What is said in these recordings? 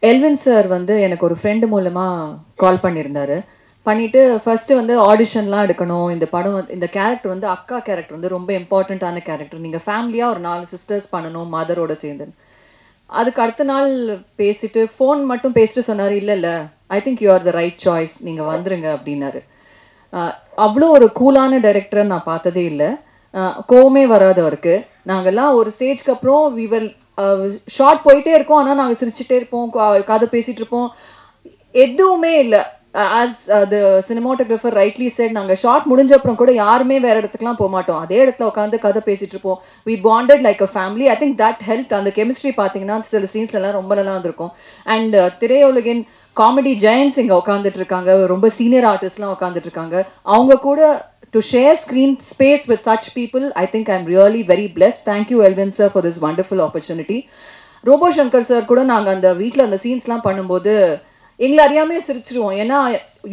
Elvin sir வந்து எனக்கு ஒரு ஃப்ரெண்டு மூலமாக கால் பண்ணியிருந்தாரு. பண்ணிவிட்டு ஃபஸ்ட்டு வந்து ஆடிஷன்லாம் எடுக்கணும், இந்த படம் இந்த கேரக்டர் வந்து அக்கா கேரக்டர் வந்து ரொம்ப இம்பார்ட்டண்ட்டான கேரக்டர், நீங்கள் ஃபேமிலியாக ஒரு 4 சிஸ்டர்ஸ் பண்ணணும் மதரோட சேர்ந்து. அதுக்கு அடுத்த நாள் பேசிட்டு ஃபோன் மட்டும் பேசிட்டு சொன்னார், இல்லை இல்லை I think you are the right choice, நீங்கள் வந்துருங்க அப்படின்னாரு. அவ்வளோ ஒரு கூலான டைரக்டரை நான் பார்த்ததே இல்லை. கோவமே வராது அவருக்கு. நாங்கள்லாம் ஒரு ஸ்டேஜ்க்கு அப்புறம் விவர் ஷார்ட் போயிட்டே இருக்கோம், ஆனால் நாங்கள் சிரிச்சுட்டே இருப்போம், கதை பேசிகிட்டு இருப்போம், எதுவுமே இல்லை. ஆஸ் த சினிமாட்டோகிராஃபர் ரைட்லி செட், நாங்கள் ஷார்ட் முடிஞ்ச அப்புறம் கூட யாருமே வேற இடத்துக்குலாம் போக மாட்டோம், அதே இடத்துல உட்காந்து கதை பேசிகிட்டு இருப்போம். We bonded like a family. I think that help. அந்த கெமிஸ்ட்ரி பார்த்தீங்கன்னா சில சீன்ஸ்லாம் ரொம்ப நல்லா வந்திருக்கும். அண்ட் திரையுலகின் காமெடி ஜெயன்ஸ் இங்கே உட்காந்துட்டு இருக்காங்க, ரொம்ப சீனியர் ஆர்டிஸ்ட்லாம் உட்காந்துட்டு இருக்காங்க. அவங்க கூட to share screen space with such people, I think I'm really very blessed. Thank you Elvin sir for this wonderful opportunity. Robo Shankar sir கூட நாங்கள் அந்த வீட்டில் அந்த சீன்ஸ்லாம் பண்ணும்போது எங்களை அறியாமே சிரிச்சிருவோம். ஏன்னா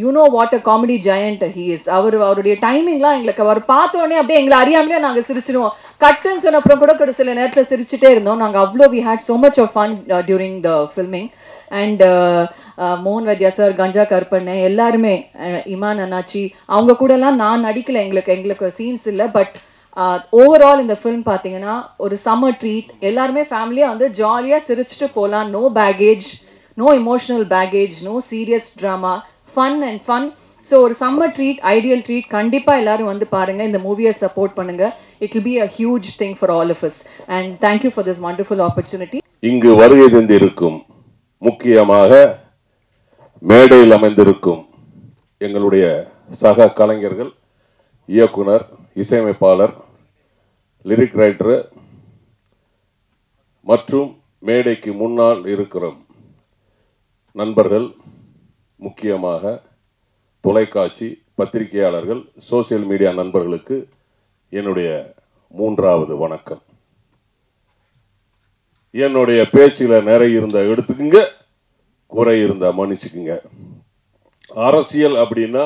you know what a comedy giant he is. அவருடைய டைமிங்லாம் எங்களுக்கு அவர் பார்த்தோடனே அப்படியே எங்களை அறியாமலே நாங்கள் சிரிச்சிருவோம். கட்டுன்னு சொன்ன அப்புறம் கூட சில நேரத்தில் சிரிச்சுட்டே இருந்தோம். நாங்கள் அவ்வளோ we had so much of fun during the filming. And மோகன் வைத்யா சார், கஞ்சா கருப்பண்ண, எல்லாருமே, இமான் அண்ணாச்சி, அவங்க கூடலாம் நான் நடிக்கலை, எங்களுக்கு சீன்ஸ் இல்லை. பட் ஓவரால் இந்த ஃபிலிம் பார்த்தீங்கன்னா ஒரு சம்மர் ட்ரீட். எல்லாருமே ஃபேமிலியாக வந்து ஜாலியாக சிரிச்சுட்டு போகலாம். No baggage, no emotional baggage, no serious drama, fun and fun. So ஒரு சம்மர் ட்ரீட், ஐடியல் ட்ரீட். கண்டிப்பாக எல்லாரும் வந்து பாருங்கள், இந்த மூவியை சப்போர்ட் பண்ணுங்கள். It will be a huge thing for all of us. And thank you for this wonderful opportunity. இங்கு வருகை தந்திருக்கும் முக்கியமாக மேடையில் அமைந்திருக்கும் எங்களுடைய சக கலைஞர்கள், இயக்குனர், இசையமைப்பாளர், லிரிக் ரைட்டர் மற்றும் மேடைக்கு முன்னால் இருக்கிற நண்பர்கள், முக்கியமாக தொலைக்காட்சி பத்திரிகையாளர்கள், சோசியல் மீடியா நண்பர்களுக்கு என்னுடைய 3வது வணக்கம். என்னுடைய பேச்சில் நிறைய இருந்த எடுத்துக்குங்க, குறை இருந்த மன்னிச்சுக்குங்க. அரசியல் அப்படின்னா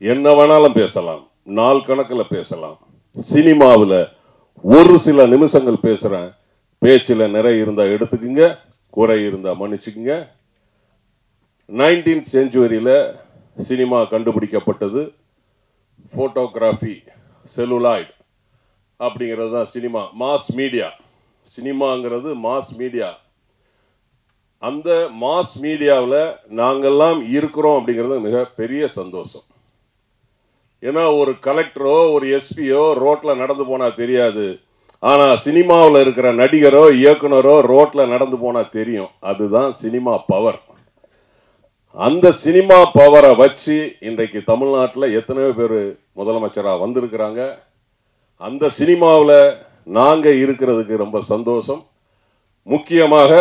என்ன வேணாலும் பேசலாம், நாள் கணக்கில் பேசலாம். சினிமாவில் ஒரு சில நிமிஷங்கள் பேசுகிறேன், பேச்சில் நிறைய இருந்தால் எடுத்துக்குங்க, குறை இருந்தால் மன்னிச்சுக்குங்க. 19th செஞ்சுரியில் சினிமா கண்டுபிடிக்கப்பட்டது. ஃபோட்டோகிராஃபி, செல்லுலாய்டு அப்படிங்கிறது தான் சினிமா, மாஸ் மீடியா. சினிமாங்கிறது மாஸ் மீடியா. அந்த மாஸ் மீடியாவில் நாங்கள்லாம் இருக்கிறோம் அப்படிங்கிறது மிக பெரிய சந்தோஷம். ஏன்னா ஒரு கலெக்டரோ ஒரு எஸ்பியோ ரோட்டில் நடந்து போனால் தெரியாது, ஆனால் சினிமாவில் இருக்கிற நடிகரோ இயக்குனரோ ரோட்டில் நடந்து போனால் தெரியும். அதுதான் சினிமா பவர். அந்த சினிமா பவரை வச்சு இன்றைக்கு தமிழ்நாட்டில் எத்தனையோ பேர் முதலமைச்சராக வந்திருக்கிறாங்க. அந்த சினிமாவில் நாங்கள் இருக்கிறதுக்கு ரொம்ப சந்தோஷம். முக்கியமாக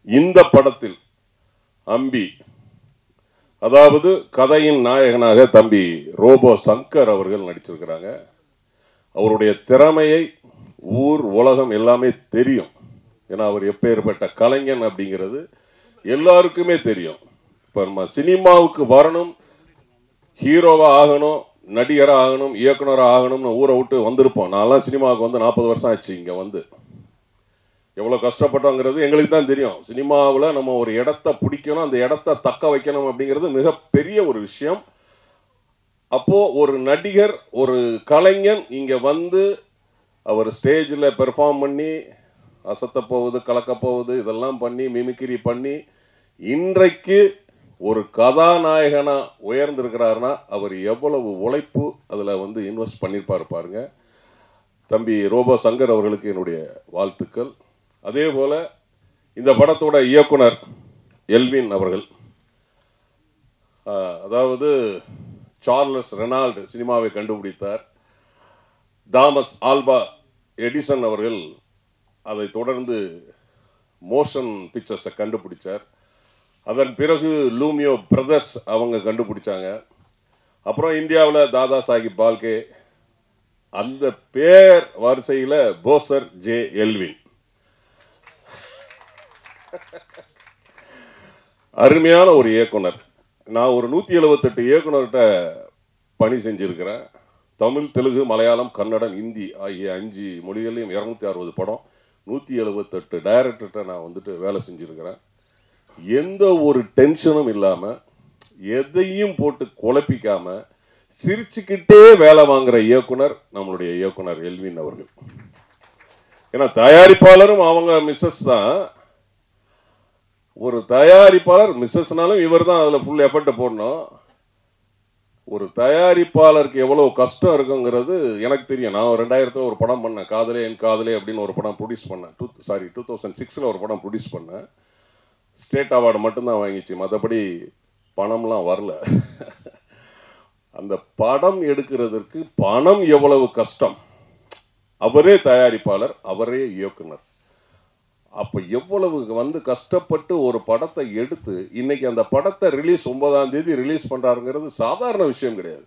இந்த படத்தில் அம்பி, அதாவது கதையின் நாயகனாக தம்பி ரோபோ சங்கர் அவர்கள் நடிச்சிருக்கிறாங்க. அவருடைய திறமையை ஊர் உலகம் எல்லாமே தெரியும். ஏன்னா அவர் எப்பேற்பட்ட கலைஞன் அப்படிங்கிறது எல்லாருக்குமே தெரியும். இப்போ நம்ம சினிமாவுக்கு வரணும், ஹீரோவாக ஆகணும், நடிகராக ஆகணும், இயக்குனராக ஆகணும்னு ஊரை விட்டு வந்திருப்போம். நான்லாம் சினிமாவுக்கு வந்து 40 வருஷம் ஆச்சு. இங்கே வந்து எவ்வளோ கஷ்டப்பட்டோங்கிறது எங்களுக்கு தான் தெரியும். சினிமாவில் நம்ம ஒரு இடத்த பிடிக்கணும், அந்த இடத்த தக்க வைக்கணும் அப்படிங்கிறது மிகப்பெரிய ஒரு விஷயம். அப்போது ஒரு நடிகர், ஒரு கலைஞன் இங்கே வந்து அவர் ஸ்டேஜில் பெர்ஃபார்ம் பண்ணி அசத்த போகுது, கலக்க போகுது, இதெல்லாம் பண்ணி மிமிக்ரி பண்ணி இன்றைக்கு ஒரு கதாநாயகனாக உயர்ந்திருக்கிறாருன்னா அவர் எவ்வளவு உழைப்பு அதில் வந்து இன்வெஸ்ட் பண்ணியிருப்பார் பாருங்க. தம்பி ரோபோ சங்கர் அவர்களுக்கு என்னுடைய வாழ்த்துக்கள். அதே போல் இந்த படத்தோட இயக்குனர் எல்வின் அவர்கள், அதாவது சார்லஸ் ரெனால்டு சினிமாவை கண்டுபிடித்தார். தாமஸ் ஆல்பா எடிசன் அவர்கள் அதை தொடர்ந்து மோஷன் பிக்சர்ஸை கண்டுபிடிச்சார். அதன் பிறகு லூமியோ பிரதர்ஸ் அவங்க கண்டுபிடிச்சாங்க. அப்புறம் இந்தியாவில் தாதா சாஹிப் பால்கே. அந்த பேர் வரிசையில் போசர் ஜே எல்வின். அருமையான ஒரு இயக்குனர். நான் ஒரு 178 இயக்குனர்கிட்ட பணி செஞ்சுருக்கிறேன். தமிழ், தெலுங்கு, மலையாளம், கன்னடம், ஹிந்தி ஆகிய 5 மொழிகளையும் 260 படம், 178 டைரக்டர்கிட்ட நான் வந்துட்டு வேலை செஞ்சுருக்கிறேன். எந்த ஒரு டென்ஷனும் இல்லாமல் எதையும் போட்டு குழப்பிக்காம சிரிச்சுக்கிட்டே வேலை வாங்குற இயக்குனர் நம்மளுடைய இயக்குனர் எல்வின் அவர்கள். ஏன்னா தயாரிப்பாளரும் அவங்க மிஸ்ஸஸ் தான். ஒரு தயாரிப்பாளர் மிஸ்ஸஸ்னாலும் இவர் தான் அதில் ஃபுல் எஃபர்ட்டை போடணும். ஒரு தயாரிப்பாளருக்கு எவ்வளோ கஷ்டம் இருக்குங்கிறது எனக்கு தெரியும். நான் 2000 ஒரு படம் பண்ணேன், காதலே என் காதலே அப்படின்னு ஒரு படம் ப்ரொடியூஸ் பண்ணேன். 2006 ஒரு படம் ப்ரொடியூஸ் பண்ணேன். ஸ்டேட் அவார்டு மட்டும்தான் வாங்கிச்சு, மற்றபடி பணம்லாம் வரல. அந்த படம் எடுக்கிறதுக்கு பணம் எவ்வளவு கஷ்டம். அவரே தயாரிப்பாளர், அவரே இயக்குனர். அப்போ எவ்வளவு கஷ்டப்பட்டு ஒரு படத்தை எடுத்து இன்னைக்கு அந்த படத்தை ரிலீஸ் 9ஆம் தேதி ரிலீஸ் பண்ணுறாருங்கிறது சாதாரண விஷயம் கிடையாது.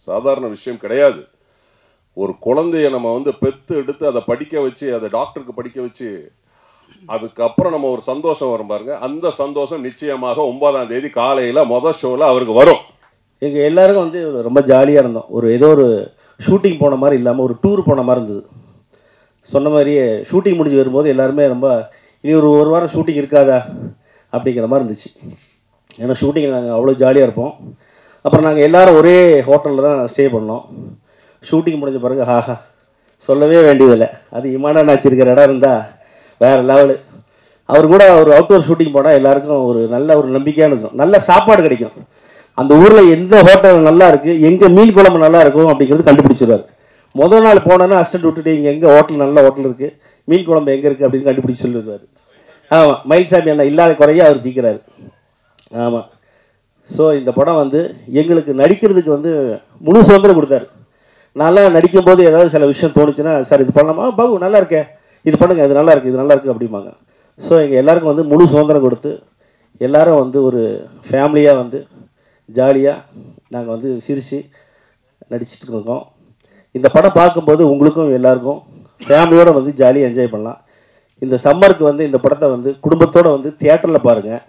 சாதாரண விஷயம் கிடையாது. ஒரு குழந்தைய நம்ம பெற்று எடுத்து அதை படிக்க வச்சு, அதை டாக்டருக்கு படிக்க வச்சு, அதுக்கப்புறம் நம்ம ஒரு சந்தோஷம் வரும் பாருங்க. அந்த சந்தோஷம் நிச்சயமாக 9ஆம் தேதி காலையில் மொதல் ஷோவில் அவருக்கு வரும். எங்கள் எல்லாருக்கும் ரொம்ப ஜாலியாக இருந்தோம். ஏதோ ஒரு ஷூட்டிங் போன மாதிரி இல்லாமல் ஒரு டூர் போன மாதிரி இருந்தது. சொன்ன மாதிரியே ஷூட்டிங் முடிஞ்சு வரும்போது எல்லாருமே ரொம்ப இனி ஒரு வாரம் ஷூட்டிங் இருக்காதா அப்படிங்கிற மாதிரி இருந்துச்சு. ஏன்னா ஷூட்டிங் நாங்கள் அவ்வளோ ஜாலியாக இருப்போம். அப்புறம் நாங்கள் எல்லோரும் ஒரே ஹோட்டலில் தான் ஸ்டே பண்ணோம். ஷூட்டிங் முடிஞ்ச பிறகு ஹாஹா சொல்லவே வேண்டியதில்லை. அது இமானாச்சு இருக்கிற இடம் இருந்தால் வேறு லெவலு. அவர் கூட ஒரு அவுட்டோர் ஷூட்டிங் போனால் எல்லாருக்கும் ஒரு நல்ல ஒரு நம்பிக்கையான இருக்கும். நல்ல சாப்பாடு கிடைக்கும். அந்த ஊரில் எந்த ஹோட்டல் நல்லா இருக்குது, எங்கே மீன் குழம்பு நல்லா இருக்கும் அப்படிங்கிறது கண்டுபிடிச்சிருவார். முதல் நாள் போனோன்னா அசிஸ்டன்ட் விட்டுட்டு இங்கே எங்கே ஹோட்டல் நல்ல ஹோட்டல் இருக்குது, மீன் குழம்பு எங்கே இருக்குது அப்படின்னு கண்டுபிடிச்சி சொல்லிடுவார். ஆமாம், மயில்சாமி அண்ணா இல்லாத குறைய அவர் தீக்கிறாரு. ஆமாம். ஸோ இந்த படம் எங்களுக்கு நடிக்கிறதுக்கு முழு சுதந்திரம் கொடுத்தாரு. நல்லா நடிக்கும்போது ஏதாவது சில விஷயம் தோணுச்சுன்னா, சார் இது பண்ணலாமா, பாபு நல்லா இருக்கே, இது பண்ணுங்கள், இது நல்லா இருக்குது, இது நல்லா இருக்குது அப்படிம்பாங்க. ஸோ எங்கள் எல்லாருக்கும் முழு சுதந்திரம் கொடுத்து எல்லோரும் ஒரு ஃபேமிலியாக ஜாலியாக நாங்கள் சிரித்து நடிச்சிட்டு இருக்கோம். இந்த படம் பார்க்கும்போது உங்களுக்கும் எல்லாருக்கும் ஃபேமிலியோடு ஜாலியாக என்ஜாய் பண்ணலாம். இந்த சம்மருக்கு இந்த படத்தை குடும்பத்தோடு தியேட்டரில் பாருங்கள்.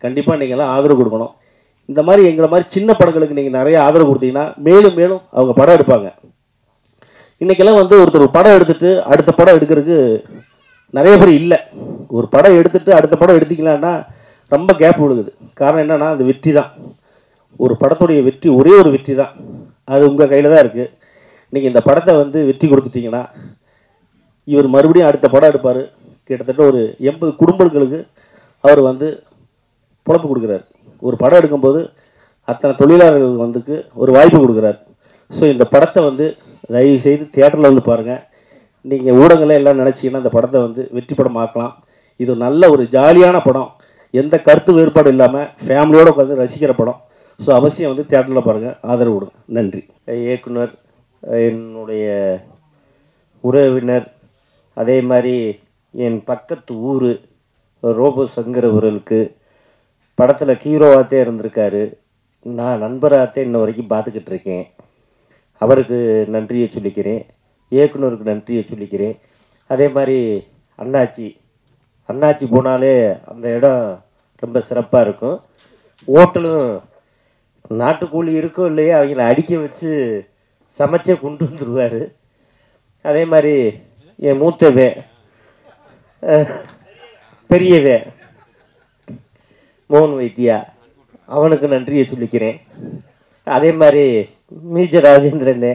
கண்டிப்பாக நீங்கள்லாம் ஆதரவு கொடுக்கணும். இந்த மாதிரி எங்களை மாதிரி சின்ன படங்களுக்கு நீங்கள் நிறைய ஆதரவு கொடுத்தீங்கன்னா மேலும் மேலும் அவங்க படம் எடுப்பாங்க. இன்றைக்கெல்லாம் ஒருத்தர் படம் எடுத்துகிட்டு அடுத்த படம் எடுக்கிறதுக்கு நிறைய பேர் இல்லை. ஒரு படம் எடுத்துகிட்டு அடுத்த படம் எடுத்திக்கலான்னா ரொம்ப கேப் விழுகுது. காரணம் என்னென்னா அந்த வெற்றி தான். ஒரு படத்துடைய வெற்றி ஒரே ஒரு வெற்றி தான், அது உங்கள் கையில் தான் இருக்குது. நீங்கள் இந்த படத்தை வெற்றி கொடுத்துட்டிங்கன்னா இவர் மறுபடியும் அடுத்த படம் எடுப்பார். கிட்டத்தட்ட ஒரு 80 குடும்பங்களுக்கு அவர் பொழப்பு கொடுக்குறாரு. ஒரு படம் எடுக்கும்போது அத்தனை தொழிலாளர்களுக்கு ஒரு வாய்ப்பு கொடுக்குறாரு. ஸோ இந்த படத்தை தயவு செய்து தியேட்டரில் பாருங்கள். நீங்கள் ஊடகங்களே எல்லாம் நினச்சிங்கன்னா இந்த படத்தை வெற்றி படம் ஆக்கலாம். இது நல்ல ஒரு ஜாலியான படம், எந்த கருத்து வேறுபாடு இல்லாமல் ஃபேமிலியோடு உட்காந்து ரசிக்கிற படம். ஸோ அவசியம் தியேட்டரில் பாருங்கள், ஆதரவு கொடுங்க. நன்றி. இயக்குனர், என்னுடைய உறவினர், அதே மாதிரி என் பக்கத்து ஊர் ரோபோ சங்கர் அவர்களுக்கு படத்தில் ஹீரோவாகத்தே இருந்திருக்காரு. நான் நண்பராகத்தே இன்ன வரைக்கும் பார்த்துக்கிட்டு இருக்கேன். அவருக்கு நன்றியை சொல்லிக்கிறேன், இயக்குனருக்கு நன்றியை சொல்லிக்கிறேன். அதே மாதிரி அண்ணாச்சி போனாலே அந்த இடம் ரொம்ப சிறப்பாக இருக்கும். ஹோட்டலும் நாட்டுக்கோழி இருக்கோ இல்லையா அவங்கள அடிக்க வச்சு சமைச்சே கொண்டு வந்துடுவார். அதே மாதிரி என் மூத்தவே பெரியவே மோகன் வைத்தியா, அவனுக்கு நன்றியை சொல்லிக்கிறேன். அதே மாதிரி மீஜ ராஜேந்திரன்,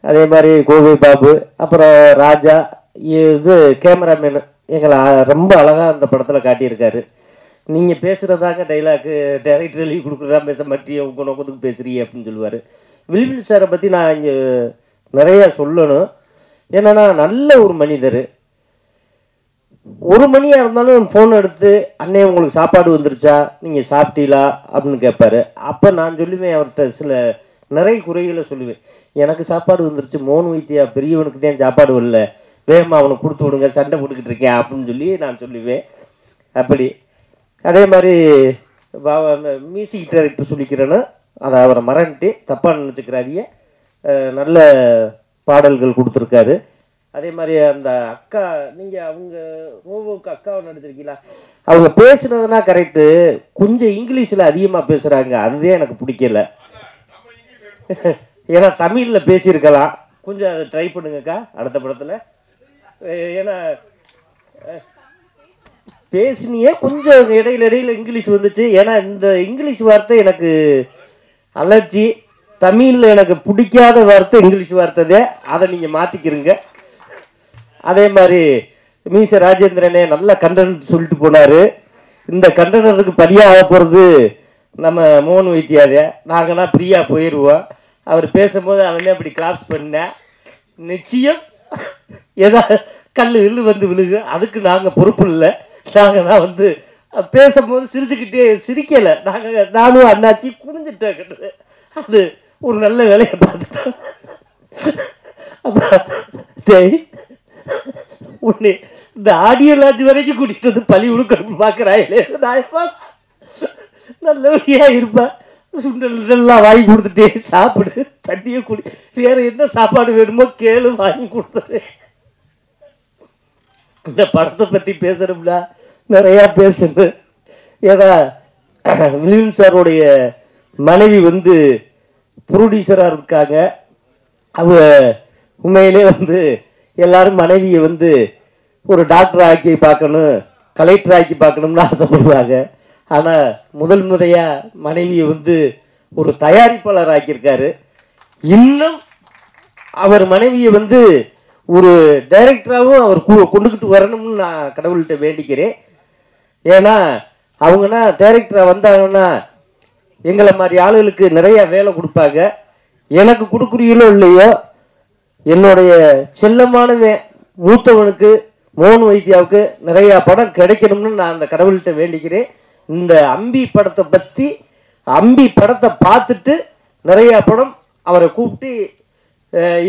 அதே மாதிரி கோவை பாபு, அப்புறம் ராஜா, இது கேமராமேன் எங்களை ரொம்ப அழகாக அந்த படத்தில் காட்டியிருக்காரு. நீங்கள் பேசுகிறதாங்க டைலாக்கு டைரக்டர் எழுதி கொடுக்குறதா பேச மாட்டியே, உங்கள் நோக்கத்துக்கு பேசுகிறீ அப்படின்னு சொல்லுவார். வில்வில் சாரை பற்றி நான் இங்கே நிறையா சொல்லணும். ஏன்னா நல்ல ஒரு மனிதர். ஒரு மணியாக இருந்தாலும் ஃபோன் எடுத்து அண்ணே உங்களுக்கு சாப்பாடு வந்துருச்சா, நீங்கள் சாப்பிட்டீங்களா அப்படின்னு கேட்பாரு. அப்போ நான் சொல்லுவேன், அவர்கிட்ட சில நிறைய குறைகளை சொல்லுவேன். எனக்கு சாப்பாடு வந்துருச்சு, மோகன் வைத்தியா பெரியவனுக்கு தான் சாப்பாடு வரல, வேகமாக அவனுக்கு கொடுத்து விடுங்க, சண்டை போட்டுக்கிட்டு இருக்கேன் அப்படின்னு சொல்லி நான் சொல்லுவேன். அப்படி அதே மாதிரி அந்த மியூசிக் டைரக்டர் சொல்லிக்கிறேன்னு அதை அவரை மறந்துட்டு தப்பாக நினச்சிக்கிறாதிய நல்ல பாடல்கள் கொடுத்துருக்காரு. அதே மாதிரி அந்த அக்கா, நீங்கள் அவங்க ரோவோவுக்கு அக்காவை நடிச்சிருக்கீங்களா, அவங்க பேசுனதுனா கரெக்டு, கொஞ்சம் இங்கிலீஷில் அதிகமாக பேசுகிறாங்க, அதுதான் எனக்கு பிடிக்கல. ஏன்னா தமிழில் பேசியிருக்கலாம், கொஞ்சம் அதை ட்ரை பண்ணுங்கக்கா அடுத்த படத்தில். ஏன்னா பேசினியே கொஞ்சம் இடையில இங்கிலீஷ் வந்துச்சு. ஏன்னா இந்த இங்கிலீஷ் வார்த்தை எனக்கு அலர்ஜி. தமிழில் எனக்கு பிடிக்காத வார்த்தை இங்கிலீஷ் வார்த்தை. அதை நீங்கள் மாற்றிக்கிறீங்க. அதே மாதிரி மீச ராஜேந்திரனே நல்ல கண்டென்ட் சொல்லிட்டு போனார். இந்த கண்டென்ட்டுக்கு பலியாக போகிறது நம்ம மோகன் வைத்தியாதே. நாங்கள்னா ஃப்ரீயாக போயிடுவோம். அவர் பேசும்போது அவனே அப்படி கிளாப்ஸ் பண்ணேன். நிச்சயம் ஏதாவது கல் வந்து விழுகு, அதுக்கு நாங்கள் பொறுப்பு இல்லை. நாங்கள் தான் வந்து பேசும்போது சிரிக்கலை. நானும் அண்ணாச்சி குனிஞ்சிட்டேன். கிட்டது அது ஒரு நல்ல வேலையை பார்த்துட்டோம். அப்போ உன்னை இந்த ஆடியோ லாட்ஜ் வரைக்கும் கூட்டிகிட்டு வந்து பழி உடுக்கணும் பார்க்குறாங்களே. நான் நல்லபடியாக இருப்பேன். சுண்டல்லாம் வாங்கி கொடுத்துட்டே சாப்பிடு, தண்ணியை குடி, வேறு என்ன சாப்பாடு வேணுமோ கேளு, வாங்கி கொடுத்துரு. இந்த படத்தை பற்றி பேசணும்னா நிறையா பேசணும். ஏன்னா வில்லியம் சாருடைய மனைவி வந்து ப்ரொடியூசராக இருக்காங்க. அவங்க உண்மையிலே வந்து எல்லாரும் மனைவியை வந்து ஒரு டாக்டர் ஆக்கி பார்க்கணும், கலெக்டர் ஆக்கி பார்க்கணும்னு ஆசைப்படுவாங்க. ஆனால் முதல் முறையாக மனைவியை வந்து ஒரு தயாரிப்பாளர் ஆக்கியிருக்காரு. இன்னும் அவர் மனைவியை வந்து ஒரு டைரக்டராகவும் அவர் கொண்டுக்கிட்டு வரணும்னு நான் கடவுள்கிட்ட வேண்டிக்கிறேன். ஏன்னா அவங்கன்னா டைரக்டராக வந்தாங்கன்னா எங்களை மாதிரி ஆளுகளுக்கு நிறையா வேலை கொடுப்பாங்க. எனக்கு கொடுக்குறீங்களோ இல்லையோ, என்னுடைய செல்லமானவன் மூத்தவனுக்கு மோகன் வைத்தியாவுக்கு நிறையா படம் கிடைக்கணும்னு நான் அந்த கடவுள்கிட்ட வேண்டிக்கிறேன். இந்த அம்பி படத்தை பார்த்துட்டு நிறையா படம் அவரை கூப்பிட்டு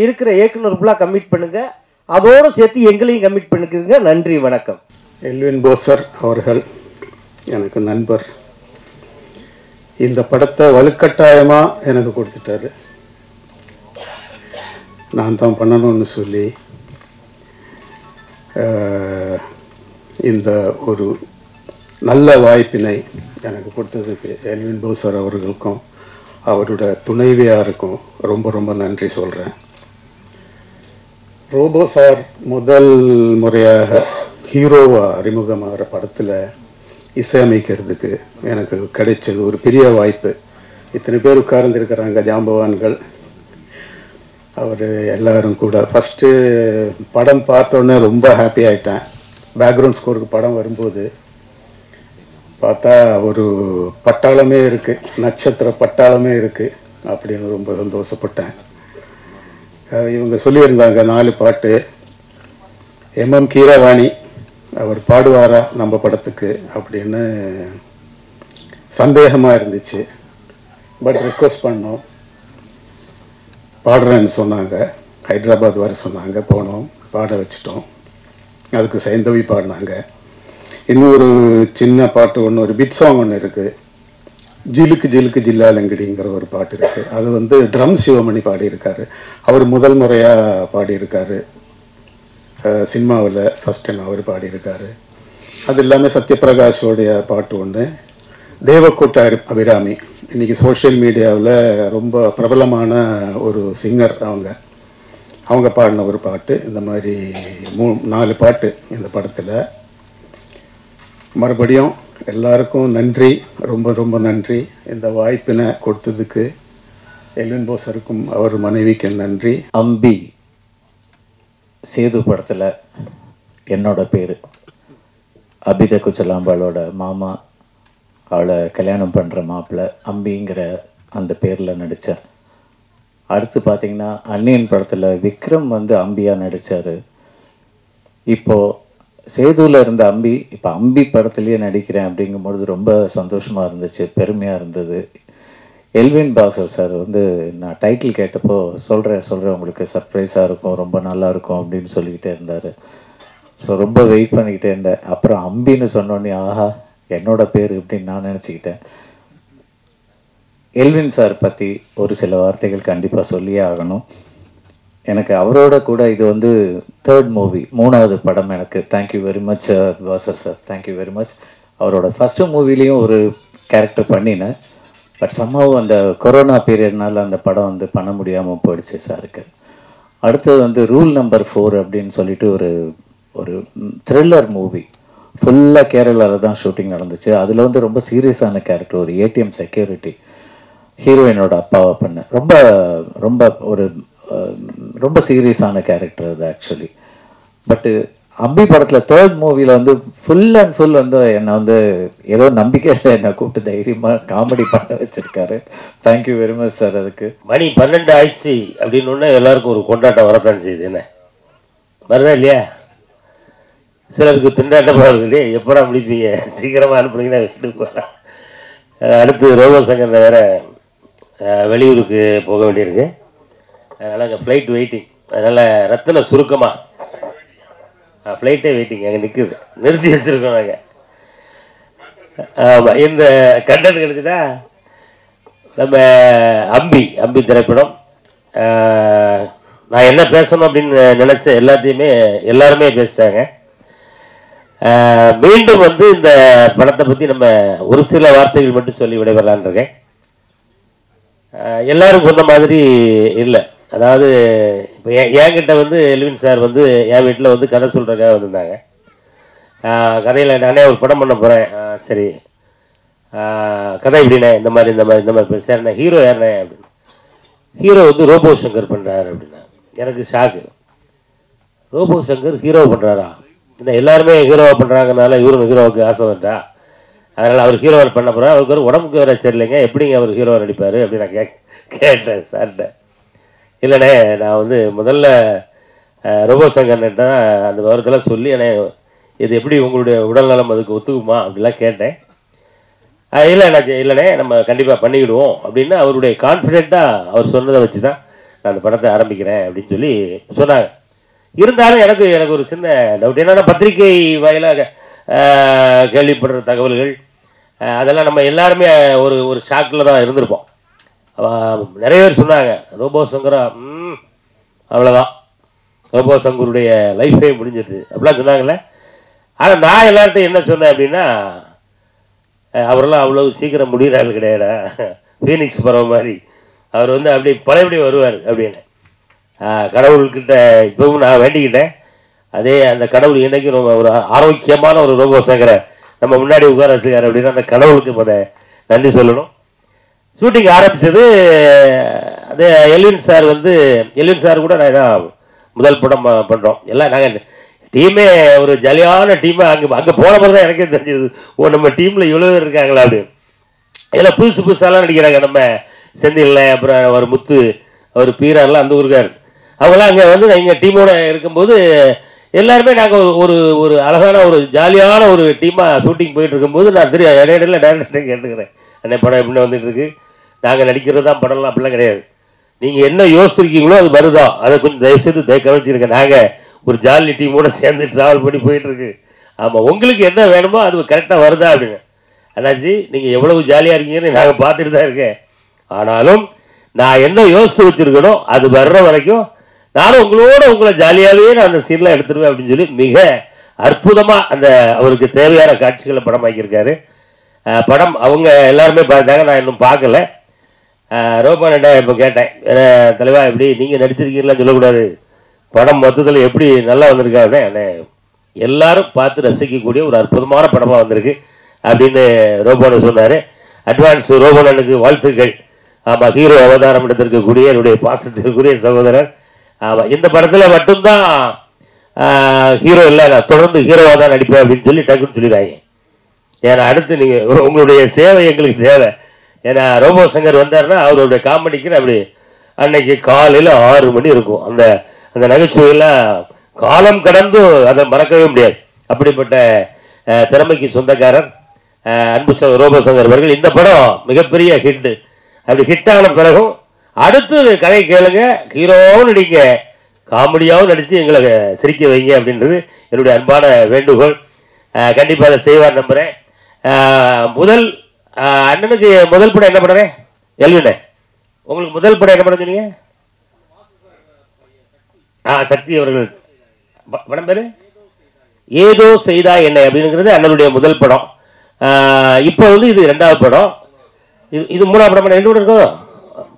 இருக்கிற இயக்குனர் ஃபுல்லாக கமிட் பண்ணுங்க. அதோடு சேர்த்து எங்களையும் கமிட் பண்ணிக்கிறீங்க. நன்றி, வணக்கம். எல்வின் போசர் அவர்கள் எனக்கு நண்பர். இந்த படத்தை வலுக்கட்டாயமாக எனக்கு கொடுத்துட்டாரு. நான் தான் பண்ணணும்னு சொல்லி இந்த ஒரு நல்ல வாய்ப்பினை எனக்கு கொடுத்ததுக்கு எல்வின் போசர் அவர்களுக்கும் அவரோட துணைவியாருக்கும் ரொம்ப ரொம்ப நன்றி சொல்கிறேன். ரோபோ சார் முதல் முறையாக ஹீரோவாக அறிமுகமாகிற படத்தில் இசையமைக்கிறதுக்கு எனக்கு கிடைச்சது ஒரு பெரிய வாய்ப்பு. இத்தனை பேர் உட்கார்ந்துருக்கிறாங்க ஜாம்பவான்கள். அவர் எல்லோரும் கூட ஃபஸ்ட்டு படம் பார்த்தோன்னே ரொம்ப ஹாப்பி ஆகிட்டேன். பேக்ரவுண்ட் ஸ்கோருக்கு படம் வரும்போது பார்த்தா ஒரு பட்டாளமே இருக்குது, நட்சத்திர பட்டாளமே இருக்குது அப்படின்னு ரொம்ப சந்தோஷப்பட்டேன். இவங்க சொல்லியிருந்தாங்க 4 பாட்டு. எம்எம் கீரவாணி அவர் பாடுவாரா நம்ம படத்துக்கு அப்படின்னு சந்தேகமாக இருந்துச்சு. பட் ரிக்வெஸ்ட் பண்ணோம், பாடுறேன்னு சொன்னாங்க. ஹைதராபாத் வர சொன்னாங்க, போனோம், பாட வச்சிட்டோம். அதுக்கு சைந்தவி பாடினாங்க. இன்னொரு சின்ன பாட்டு ஒன்று, ஒரு பிட் சாங் ஒன்று இருக்குது, ஜிலுக்கு ஜிலுக்கு ஜில்லாலங்கடிங்கிற ஒரு பாட்டு இருக்குது. அது வந்து ட்ரம் சிவமணி பாடியிருக்காரு. அவர் முதல் முறையாக பாடியிருக்காரு சினிமாவில், ஃபஸ்ட் டைம் அவர் பாடியிருக்காரு. அது இல்லாமல் சத்யபிரகாஷோடைய பாட்டு ஒன்று, தேவக்கோட்டை அபிராமி, இன்றைக்கி சோஷியல் மீடியாவில் ரொம்ப பிரபலமான ஒரு சிங்கர். அவங்க பாடின ஒரு பாட்டு. இந்த மாதிரி 4 பாட்டு இந்த படத்தில். மறுபடியும் எல்லாருக்கும் நன்றி, ரொம்ப ரொம்ப நன்றி. இந்த வாய்ப்பினை கொடுத்ததுக்கு எல்வின் போசருக்கும் அவர் மனைவிக்கு நன்றி. அம்பி சேது படத்தில் என்னோட பேர் அபித குச்சலாம்பாளோட மாமா, அவளை கல்யாணம் பண்ணுற மாப்பிள்ளை அம்பிங்கிற அந்த பேரில் நடித்தேன். அடுத்து பார்த்திங்கன்னா அன்னியன் படத்தில் விக்ரம் வந்து அம்பியாக நடித்தார். இப்போது சேதுவில் இருந்த அம்பி இப்போ அம்பி படத்துலேயே நடிக்கிறேன் அப்படிங்கும்பொழுது ரொம்ப சந்தோஷமாக இருந்துச்சு, பெருமையாக இருந்தது. எல்வின் பாசர் சார் வந்து நான் டைட்டில் கேட்டப்போ சொல்கிறேன் உங்களுக்கு சர்ப்ரைஸாக இருக்கும், ரொம்ப நல்லாயிருக்கும் அப்படின்னு சொல்லிக்கிட்டே இருந்தார். ஸோ ரொம்ப வெயிட் பண்ணிக்கிட்டே இருந்தேன். அப்புறம் அம்பின்னு சொன்னோன்னே ஆஹா என்னோட பேர் இப்படின்னு நான் நினச்சிக்கிட்டேன். எல்வின் சார் பற்றி ஒரு சில வார்த்தைகள் கண்டிப்பாக சொல்லியே ஆகணும். எனக்கு அவரோட கூட இது வந்து 3rd மூவி, 3வது படம் எனக்கு. Thank you very much pastor sir, thank you very much. அவரோட ஃபஸ்ட்டு மூவிலையும் ஒரு கேரக்டர் பண்ணினேன். பட் சம்மாவும் அந்த கொரோனா பீரியட்னால அந்த படம் வந்து பண்ண முடியாமல் போயிடுச்சு சாருக்கு. அடுத்தது வந்து ரூல் நம்பர் 4 அப்படின்னு சொல்லிட்டு ஒரு த்ரில்லர் மூவி, ஃபுல்லாக கேரளாவில் தான் ஷூட்டிங் நடந்துச்சு. அதில் வந்து ரொம்ப சீரியஸான கேரக்டர், ஒரு ஏடிஎம் செக்யூரிட்டி, ஹீரோயினோட அப்பாவை பண்ண ரொம்ப ரொம்ப ஒரு ரொம்ப சீரியஸான கேரக்டர் அது ஆக்சுவலி. பட்டு அம்பி படத்தில் தேர்ட் மூவியில் வந்து ஃபுல் அண்ட் ஃபுல் வந்து என்னை வந்து ஏதோ நம்பிக்கையில் என்னை கூப்பிட்டு தைரியமாக காமெடி பண்ண வச்சுருக்காரு. Thank you very much sir. அதுக்கு மணி 12 ஆயிடுச்சு அப்படின்னு எல்லாருக்கும் ஒரு கொண்டாட்டம் வரத்தான் செய்யுது. என்ன வருதா இல்லையா? சிலருக்கு திண்டாட்டமாக இருக்கு இல்லையா, எப்படா முடிப்பீங்க, சீக்கிரமாக அனுப்புனீங்கன்னா வீட்டுக்கு போகலாம். அடுத்து ரோபோசங்கர் வேறு வெளியூருக்கு போக வேண்டியிருக்கு, அதனால் அங்கே ஃப்ளைட் வெயிட்டிங், அதனால் ரத்தின சுருக்கமாக ஃப்ளைட்டே வெயிட்டிங் அங்கே நிற்குது, நிறுத்தி வச்சுருக்கோம் நாங்கள். ஆமாம், இந்த கண்டென்ட் கிடச்சிட்டா நம்ம அம்பி திரைப்படம். நான் என்ன பேசணும் அப்படின்னு நினச்ச எல்லாத்தையுமே எல்லாருமே பேசிட்டாங்க. மீண்டும் வந்து இந்த படத்தை பற்றி நம்ம ஒரு சில வார்த்தைகள் மட்டும் சொல்லி விடைபெறலான் இருக்கேன். எல்லாரும் சொன்ன மாதிரி இல்லை, அதாவது இப்போ என்கிட்ட வந்து எல்வின் சார் வந்து என் வீட்டில் வந்து கதை சொல்கிறக்காக வந்திருந்தாங்க. கதையில் நானே ஒரு படம் பண்ண போகிறேன், சரி கதை எப்படிண்ணே, இந்த மாதிரி சரிண்ணே, ஹீரோ யாருண்ணே அப்படின்னு. ஹீரோ வந்து ரோபோ சங்கர் பண்ணுறாரு அப்படின்னா எனக்கு ஷாக்கு. ரோபோ சங்கர் ஹீரோ பண்ணுறாரா? என்ன எல்லாருமே ஹீரோவாக பண்ணுறாங்கனால இவரும் ஹீரோவுக்கு ஆசை வந்தா, அதனால் அவர் ஹீரோவை பண்ண போகிறார். அவருக்கு ஒரு உடம்புக்கு வேறு சரியில்லைங்க, எப்படிங்க அவர் ஹீரோவை நடிப்பார் அப்படின்னு நான் கேட்டேன் சார்கிட்ட. இல்லைண்ணே, நான் வந்து முதல்ல ரோபோ சங்கர்கிட்ட தான் அந்த விவரத்தெல்லாம் சொல்லி அண்ணே இது எப்படி உங்களுடைய உடல்நலம் அதுக்கு ஒத்துக்குமா அப்படிலாம் கேட்டேன். இல்லைண்ணே நம்ம கண்டிப்பாக பண்ணிக்கிடுவோம் அப்படின்னு அவருடைய கான்ஃபிடெண்ட்டாக அவர் சொன்னதை வச்சு தான் நான் அந்த படத்தை ஆரம்பிக்கிறேன் அப்படின்னு சொல்லி சொன்னாங்க. இருந்தாலும் எனக்கு ஒரு சின்ன டவுட், என்னென்னா பத்திரிகை வாயிலாக கேள்விப்படுற தகவல்கள் அதெல்லாம் நம்ம எல்லாருமே ஒரு ஷாக்கில் தான் இருந்திருப்போம். நிறைய பேர் சொன்னாங்க ரோபோ சங்கரா அவ்வளோதான், ரோபோ சங்கருடைய லைஃபே முடிஞ்சிட்டு அப்படிலாம் சொன்னாங்களே. ஆனால் நான் எல்லார்ட்டையும் என்ன சொன்னேன் அப்படின்னா, அவரெல்லாம் அவ்வளோ சீக்கிரம் முடிகிற ஆள் கிடையாடா, ஃபீனிக்ஸ் பறவை மாதிரி அவர் வந்து அப்படி பழையபடி வருவார் அப்படின்னு கடவுள்கிட்ட இப்பவும் நான் வேண்டிக்கிட்டேன். அதே அந்த கடவுள் இன்றைக்கும் ஒரு ஆரோக்கியமான ஒரு ரோபோ சங்கரை நம்ம முன்னாடி உட்கார வச்சுக்கார் அப்படின்னா அந்த கடவுளுக்கு முத நன்றி சொல்லணும். ஷூட்டிங் ஆரம்பித்தது அதே எல்வின் சார் கூட நான் தான் முதல் படம் பண்ணுறோம். எல்லாம் நாங்கள் டீமே ஒரு ஜாலியான டீமாக அங்கே போன மாதிரி தான் எனக்கே தெரிஞ்சது, ஓ நம்ம டீமில் இவ்வளோ பேர் இருக்காங்களா அப்படின்னு. எல்லாம் புதுசாலாம் நடிக்கிறாங்க, நம்ம செந்தில், அப்புறம் ஒரு முத்து, அவர் பீரார்லாம் அந்த ஊருக்கார், அவங்களாம் அங்கே வந்து எங்கள் டீமோட இருக்கும்போது எல்லாருமே நாங்கள் ஒரு அழகான ஒரு ஜாலியான ஒரு டீமாக ஷூட்டிங் போயிட்டு இருக்கும்போது நான் இடையில டேரக்டர்கிட்ட கேட்டுக்கிறேன், அன்னை படம் எப்படி வந்துட்டு இருக்கு, நாங்கள் நடிக்கிறது தான் படம்லாம் அப்படிலாம் கிடையாது, நீங்கள் என்ன யோசிச்சிருக்கீங்களோ அது வருதா, அதை கொஞ்சம் தயவுசெய்து கவனிச்சிருக்கேன், நாங்கள் ஒரு ஜாலி டீமோட சேர்ந்து ட்ராவல் பண்ணி போயிட்டுருக்கு, ஆமாம் உங்களுக்கு என்ன வேணுமோ அது கரெக்டாக வருதா அப்படின்னு. அண்ணாச்சி நீங்கள் எவ்வளவு ஜாலியாக இருக்கீங்கன்னு நாங்கள் பார்த்துட்டு தான் இருக்கேன், ஆனாலும் நான் என்ன யோசித்து வச்சுருக்கணும் அது வர்ற வரைக்கும் நானும் உங்களை ஜாலியாகவே நான் அந்த சீன்லாம் எடுத்துருவேன் அப்படின்னு சொல்லி மிக அற்புதமாக அந்த அவருக்கு தேவையான காட்சிகளை படமாக்கியிருக்காரு. படம் அவங்க எல்லாருமே பார்த்தாங்க, நான் இன்னும் பார்க்கல. ரோபோன்ட்ட இப்போ கேட்டேன், தலைவா எப்படி நீங்கள் நடிச்சிருக்கீங்களான்னு சொல்லக்கூடாது, படம் மொத்தத்தில் எப்படி நல்லா வந்திருக்கா அப்படின்னு. எல்லாரும் பார்த்து ரசிக்கக்கூடிய ஒரு அற்புதமான படமாக வந்திருக்கு அப்படின்னு ரோபோனை சொன்னார். அட்வான்ஸ் ரோபோனனுக்கு வாழ்த்துக்கள். ஆமாம், ஹீரோ அவதாரம் எடுத்திருக்கக்கூடிய என்னுடைய பாசத்திற்குரிய சகோதரர். ஆமாம், இந்த படத்தில் மட்டும்தான் ஹீரோ இல்லை, நான் தொடர்ந்து ஹீரோவாக தான் நடிப்பேன் அப்படின்னு சொல்லி டக்குன்னு சொல்லிடுறாங்க. ஏன்னா அடுத்து நீங்கள் உங்களுடைய சேவை எங்களுக்கு தேவை. ஏன்னா ரோபோ சங்கர் வந்தார்னா அவருடைய காமெடிக்கு அப்படி அன்னைக்கு காலையில் 6 மணி இருக்கும், அந்த அந்த நகைச்சுவையெல்லாம் காலம் கடந்து அதை மறக்கவே முடியாது. அப்படிப்பட்ட திறமைக்கு சொந்தக்காரர் அன்பு ரோபோ சங்கர் அவர்கள். இந்த படம் மிகப்பெரிய ஹிட்டு. அப்படி ஹிட்டான பிறகும் அடுத்து கதை கேளுங்க, ஹீரோவும் நடிங்க, காமெடியாகவும் நடித்து எங்களை சிரிக்க வைங்க அப்படின்றது என்னுடைய அன்பான வேண்டுகோள். கண்டிப்பாக அதை செய்வார் நம்புகிறேன். அண்ணனுக்கு முதல் படம் என்ன பண்ணுறேன் எல்வினே, உங்களுக்கு முதல் படம் என்ன பண்ண சொன்னீங்க? சக்தி அவர்கள் படம் பேரு ஏதோ செய்தா என்னை அப்படிங்கிறது அண்ணனுடைய முதல் படம். இப்போ வந்து இது 2வது படம், இது 3வது படம். என்ன கூட இருக்கும்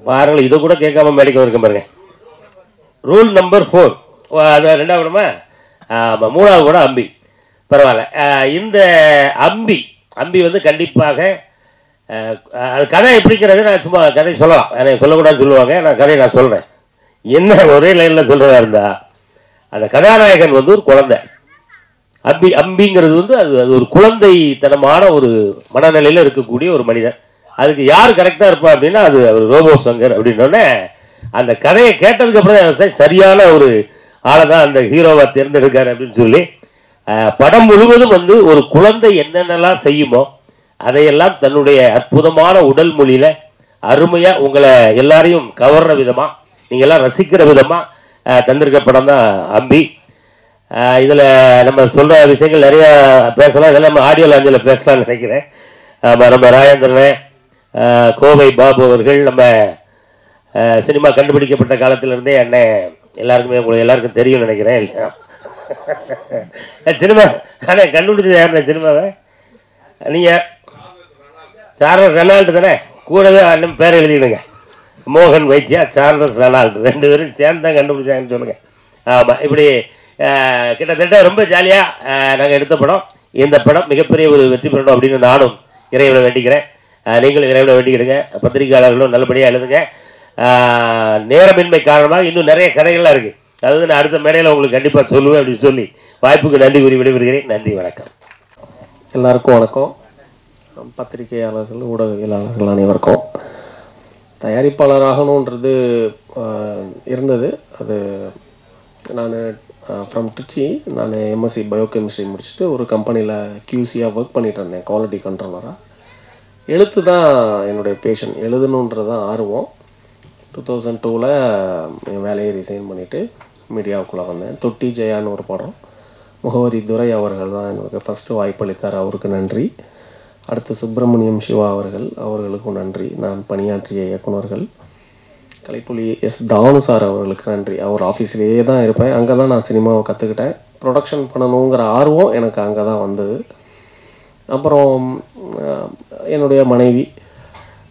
பாருங்கள், இதை கூட கேட்காம மேடிக்க இருக்க பாருங்க. ரூல் நம்பர் 4 அது 2வது படமா? ஆமாம், 3வது படம் அம்பி. பரவாயில்ல. இந்த அம்பி வந்து கண்டிப்பாக அது கதை எப்படிங்கிறது நான் சும்மா கதை சொல்லலாம், எனக்கு சொல்லக்கூடாதுன்னு சொல்லுவாங்க, நான் கதையை நான் சொல்கிறேன். என்ன ஒரே லைனில் சொல்கிறதா இருந்தா, அந்த கதாநாயகன் வந்து ஒரு குழந்தை. அம்பிங்கிறது வந்து அது ஒரு குழந்தைத்தனமான ஒரு மனநிலையில் இருக்கக்கூடிய ஒரு மனிதன். அதுக்கு யார் கரெக்டாக இருப்பா அப்படின்னா அது அவர் ரோபோ சங்கர் அப்படின்னோடனே அந்த கதையை கேட்டதுக்கு அப்புறம் தான் சரியான ஒரு ஆளை தான் அந்த ஹீரோவை தேர்ந்தெடுக்காரு அப்படின்னு சொல்லி படம் முழுவதும் வந்து ஒரு குழந்தை என்னென்னலாம் செய்யுமோ அதையெல்லாம் தன்னுடைய அற்புதமான உடல் மொழியில அருமையா உங்களை எல்லாரையும் கவர்ற விதமா நீங்க எல்லாம் ரசிக்கிற விதமா தந்திருக்க படம் தான் அம்பி. இதுல நம்ம சொல்ற விஷயங்கள் நிறைய பேசலாம், இதெல்லாம் நம்ம ஆடியோ லாஞ்சில் பேசலாம்னு நினைக்கிறேன். நம்ம ராஜேந்திரன், கோவை பாபு அவர்கள், நம்ம சினிமா கண்டுபிடிக்கப்பட்ட காலத்திலிருந்தே அண்ணன் எல்லாருக்குமே உங்களுக்கு எல்லாருக்கும் தெரியும் நினைக்கிறேன். இல்லையா சினிமா அண்ணன் கண்டுபிடிச்சது யாருண்ணே சினிமாவை? நீங்கள் சார்லஸ் ரெனால்டு தானே, கூடவே அண்ணன் பேரை எழுதிடுங்க, மோகன் வைத்தியா, சார்லஸ் ரெனால்டு, 2 பேரும் சேர்ந்து தான் கண்டுபிடிச்சாங்கன்னு சொல்லுங்கள். ஆமாம், இப்படி கிட்டத்தட்ட ரொம்ப ஜாலியாக நாங்கள் எடுத்த படம். இந்த படம் மிகப்பெரிய ஒரு வெற்றி பெறணும் அப்படின்னு நானும் இறைவனை வேண்டிக்கிறேன். நீங்களும் இறைவனை வேண்டிக்கிடுங்க. பத்திரிகையாளர்களும் நல்லபடியாக எழுதுங்க. நேரமின்மை காரணமாக இன்னும் நிறைய கதைகள்லாம் இருக்குது, அதாவது நான் அடுத்த மேடையில் உங்களுக்கு கண்டிப்பாக சொல்லுவேன் அப்படின்னு சொல்லி வாய்ப்புக்கு நன்றி கூறி விடைபெறுகிறேன். நன்றி, வணக்கம். எல்லாருக்கும் வணக்கம். பத்திரிகையாளர்கள், ஊடகவியலாளர்கள் அனைவருக்கும். தயாரிப்பாளராகணுன்றது இருந்தது. அது நான் ஃப்ரம் திருச்சி, நான் எம்எஸ்சி பயோகெமிஸ்ட்ரி முடிச்சுட்டு ஒரு கம்பெனியில் கியூசியாக ஒர்க் பண்ணிகிட்டு இருந்தேன், குவாலிட்டி கண்ட்ரோலராக. எழுத்து தான் என்னுடைய பேஷன், எழுதணுன்றது தான் ஆர்வம். 2002 என் வேலையை ரிசைன் பண்ணிவிட்டு மீடியாவுக்குள்ளே வந்தேன். தொட்டி ஜெயான்னு ஒரு படம், முகவரி துரை அவர்கள் தான் எனக்கு ஃபஸ்ட்டு வாய்ப்பளித்தார், அவருக்கு நன்றி. அடுத்து சுப்பிரமணியம் சிவா அவர்களுக்கும் நன்றி. நான் பணியாற்றிய இயக்குநர்கள் கலைப்புலி எஸ் தானு சார் அவர்களுக்கு நன்றி. அவர் ஆஃபீஸ்லேயே தான் இருப்பேன், அங்கே தான் நான் சினிமாவை கற்றுக்கிட்டேன். ப்ரொடக்ஷன் பண்ணணுங்கிற ஆர்வம் எனக்கு அங்கே தான் வந்தது. அப்புறம் என்னுடைய மனைவி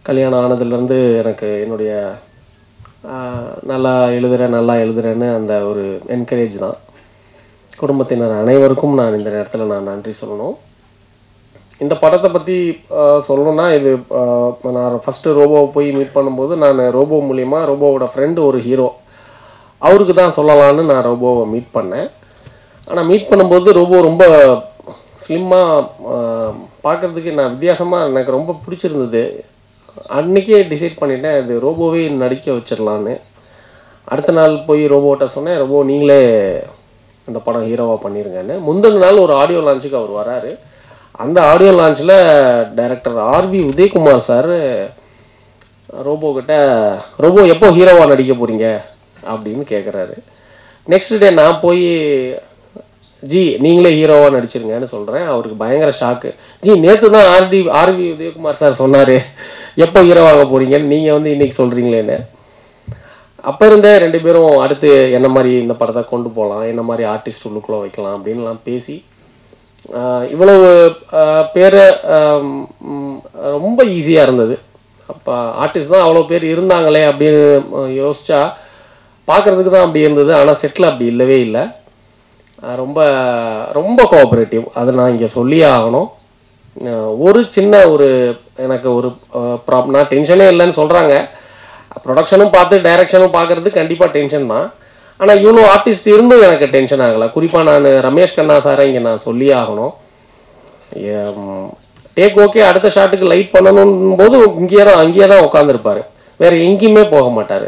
கல்யாணம் ஆனதுலேருந்து எனக்கு என்னுடைய நல்லா எழுதுறேன்னு அந்த ஒரு என்கரேஜ் தான். குடும்பத்தினர் அனைவருக்கும் நான் இந்த நேரத்தில் நான் நன்றி சொல்லணும். இந்த படத்தை பற்றி சொல்லணுன்னா, இது நான் ஃபஸ்ட்டு ரோபோவை போய் மீட் பண்ணும்போது நான் ரோபோ மூலிமா, ரோபோவோட ஃப்ரெண்டு ஒரு ஹீரோ, அவருக்கு தான் சொல்லலான்னு நான் ரோபோவை மீட் பண்ணேன். ஆனால் மீட் பண்ணும்போது ரோபோ ரொம்ப ஸ்லிம்மாக பார்க்குறதுக்கு நான் வித்தியாசமாக எனக்கு ரொம்ப பிடிச்சிருந்தது. அன்றைக்கே டிசைட் பண்ணிட்டேன் இது ரோபோவே நடிக்க வச்சிடலான்னு. அடுத்த நாள் போய் ரோபோட்ட சொன்னேன், ரோபோ நீங்களே இந்த படம் ஹீரோவாக பண்ணிடுங்கன்னு. முந்தின நாள் ஒரு ஆடியோ லான்ச்சுக்கு அவர் வராரு. அந்த ஆடியோ லான்ச்சில் director RV Udhayakumar sir Robo கிட்ட, ரோபோ எப்போ ஹீரோவாக நடிக்க போகிறீங்க அப்படின்னு கேட்குறாரு. நெக்ஸ்ட் டே நான் போய் ஜி நீங்களே ஹீரோவாக நடிச்சிருங்கன்னு சொல்கிறேன். அவருக்கு பயங்கர ஷாக்கு. ஜி நேற்று தான் ஆர்வி உதயகுமார் சார் சொன்னார் எப்போ ஹீரோவாக போகிறீங்கன்னு, நீங்கள் வந்து இன்றைக்கி சொல்கிறீங்களேன்னு. அப்போ இருந்தே 2 பேரும் அடுத்து என்ன மாதிரி இந்த படத்தை கொண்டு போகலாம், என்ன மாதிரி ஆர்டிஸ்ட் உள்ளுக்குள்ளே வைக்கலாம் அப்படின்லாம் பேசி இவ்வளவு பேர் ரொம்ப ஈஸியாக இருந்தது. அப்போ ஆர்டிஸ்ட் தான் அவ்வளோ பேர் இருந்தாங்களே அப்படின்னு யோசிச்சா பார்க்குறதுக்கு தான் அப்படி இருந்தது. ஆனால் செட்டில் அப்படி இல்லவே இல்லை. ரொம்ப ரொம்ப கோஆப்ரேட்டிவ், அதை நான் இங்கே சொல்லியே ஆகணும். ஒரு சின்ன எனக்கு ஒரு நான் டென்ஷனே இல்லைன்னு சொல்கிறாங்க. ப்ரொடக்ஷனும் பார்த்து டைரக்ஷனும் பார்க்குறது கண்டிப்பாக டென்ஷன் தான். ஆனால் இவ்வளோ ஆர்டிஸ்ட் இருந்தும் எனக்கு டென்ஷன் ஆகலை. குறிப்பாக நான் ரமேஷ் கண்ணா சாரை இங்கே நான் சொல்லியே ஆகணும். டேக் ஓகே, அடுத்த ஷாட்டுக்கு லைட் பண்ணணும் போது அங்கேயே தான் உட்காந்துருப்பார், வேறு எங்கேயுமே போக மாட்டார்.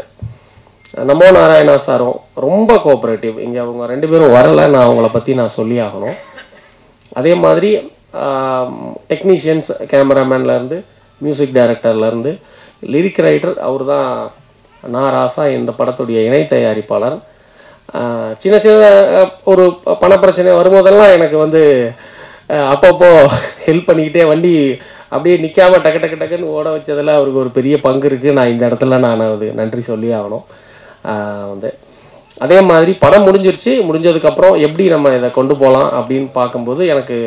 நமோ நாராயணா சாரும் ரொம்ப கோஆப்ரேட்டிவ். இங்கே அவங்க 2 பேரும் வரலை, நான் அவங்கள பற்றி நான் சொல்லி ஆகணும். அதே மாதிரி டெக்னீஷியன்ஸ், கேமராமேன்லேருந்து மியூசிக் டைரக்டர்லேருந்து லிரிக் ரைட்டர், அவர் தான் நான் ராசா இந்த படத்துடைய இணை தயாரிப்பாளர். சின்ன சின்ன ஒரு பணப்பிரச்சனை வரும்போதெல்லாம் எனக்கு வந்து அப்பப்போ ஹெல்ப் பண்ணிக்கிட்டே வண்டி அப்படியே நிற்காமல் டக்குன்னு ஓட வச்சதில் அவருக்கு ஒரு பெரிய பங்கு இருக்குது. நான் இந்த இடத்துல நான் அது நன்றி சொல்லி ஆகணும். அதே மாதிரி படம் முடிஞ்சதுக்கப்புறம் எப்படி நம்ம இதை கொண்டு போகலாம் அப்படின்னு பார்க்கும்போது எனக்கு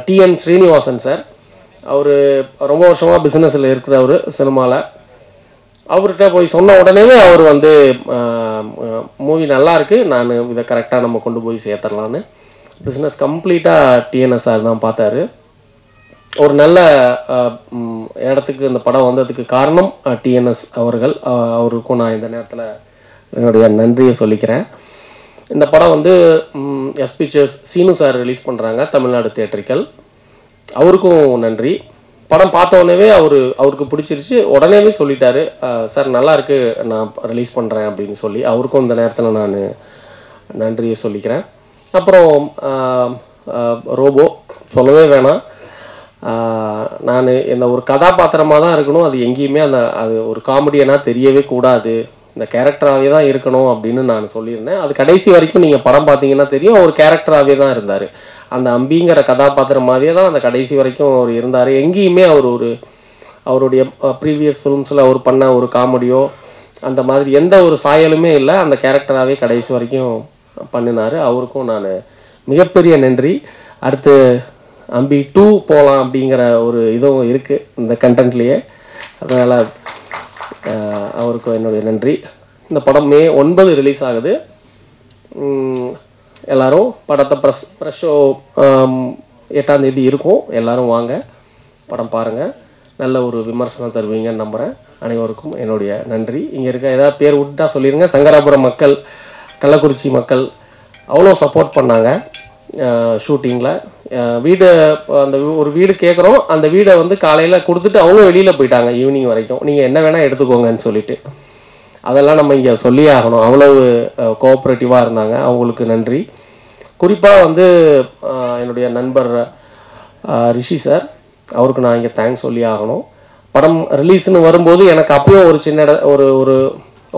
டிஎன் ஸ்ரீனிவாசன் சார், அவர் ரொம்ப வருஷமாக பிஸ்னஸில் இருக்கிறவர் சினிமாவில், அவர்கிட்ட போய் சொன்ன உடனே அவர் வந்து மூவி நல்லா இருக்குது, நான் இதை கரெக்டாக நம்ம கொண்டு போய் சேர்த்துடலான்னு பிஸ்னஸ் கம்ப்ளீட்டாக டிஎன்எஸ்ஆர் தான் பார்த்தாரு. ஒரு நல்ல இடத்துக்கு இந்த படம் வந்ததுக்கு காரணம் டிஎன்எஸ் அவர்கள். அவருக்கும் நான் இந்த நேரத்தில் என்னுடைய நன்றியை சொல்லிக்கிறேன். இந்த படம் வந்து S pictures Seenu sir release பண்ணுறாங்க, தமிழ்நாடு தியேட்டரிக்கல். அவருக்கும் நன்றி. படம் பார்த்த உடனே அவருக்கு பிடிச்சிருச்சு. உடனேவே சொல்லிட்டாரு, சார் நல்லா இருக்கு, நான் ரிலீஸ் பண்ணுறேன் அப்படின்னு சொல்லி. அவருக்கும் இந்த நேரத்தில் நான் நன்றியை சொல்லிக்கிறேன். அப்புறம் ரோபோ சொல்லவே வேணாம். நான் இந்த ஒரு கதாபாத்திரமாக தான் இருக்கணும், அது எங்கேயுமே அது ஒரு காமெடியனாக தெரியவே கூடாது, இந்த கேரக்டராகவே தான் இருக்கணும் அப்படின்னு நான் சொல்லியிருந்தேன். அது கடைசி வரைக்கும் நீங்கள் படம் பார்த்தீங்கன்னா தெரியும், ஒரு கேரக்டராகவே தான் இருந்தார். அந்த அம்பிங்கிற கதாபாத்திரமாகவே தான் அந்த கடைசி வரைக்கும் அவர் இருந்தார். எங்கேயுமே அவருடைய ப்ரீவியஸ் ஃபிலிம்ஸில் அவர் பண்ண ஒரு காமெடியோ அந்த மாதிரி எந்த ஒரு சாயலுமே இல்லை, அந்த கேரக்டராகவே கடைசி வரைக்கும் பண்ணினார். அவருக்கும் நான் மிகப்பெரிய நன்றி. அடுத்து அம்பி 2 போகலாம் அப்படிங்கிற ஒரு இதுவும் இருக்குது இந்த கண்டென்ட்லேயே. அதனால் அவருக்கும் என்னுடைய நன்றி. இந்த படம் May 9 ரிலீஸ் ஆகுது. எல்லோரும் படத்தை ப்ரெஷ் ஷோ 8ஆம் தேதி இருக்கும். எல்லோரும் வாங்க, படம் பாருங்கள், நல்ல ஒரு விமர்சனம் தருவீங்கன்னு நம்புகிறேன். அனைவருக்கும் என்னுடைய நன்றி. இங்கே இருக்க ஏதாவது பேர் விட்டா சொல்லிடுங்க. சங்கராபுரம் மக்கள், கள்ளக்குறிச்சி மக்கள் அவ்வளோ சப்போர்ட் பண்ணாங்க ஷூட்டிங்கில். ஒரு வீடு கேட்குறோம், அந்த வீடை வந்து காலையில் கொடுத்துட்டு அவங்க வெளியில் போயிட்டாங்க ஈவினிங் வரைக்கும், நீங்கள் என்ன வேணால் எடுத்துக்கோங்கன்னு சொல்லிட்டு. அதெல்லாம் நம்ம இங்கே சொல்லியே ஆகணும், அவ்வளவு கோஆப்ரேட்டிவாக இருந்தாங்க. அவங்களுக்கு நன்றி. குறிப்பாக வந்து என்னுடைய நண்பர் ரிஷி சார், அவருக்கு நான் இங்கே தேங்க்ஸ் சொல்லி ஆகணும். படம் ரிலீஸ்னு வரும்போது எனக்கு அப்பயும் ஒரு சின்ன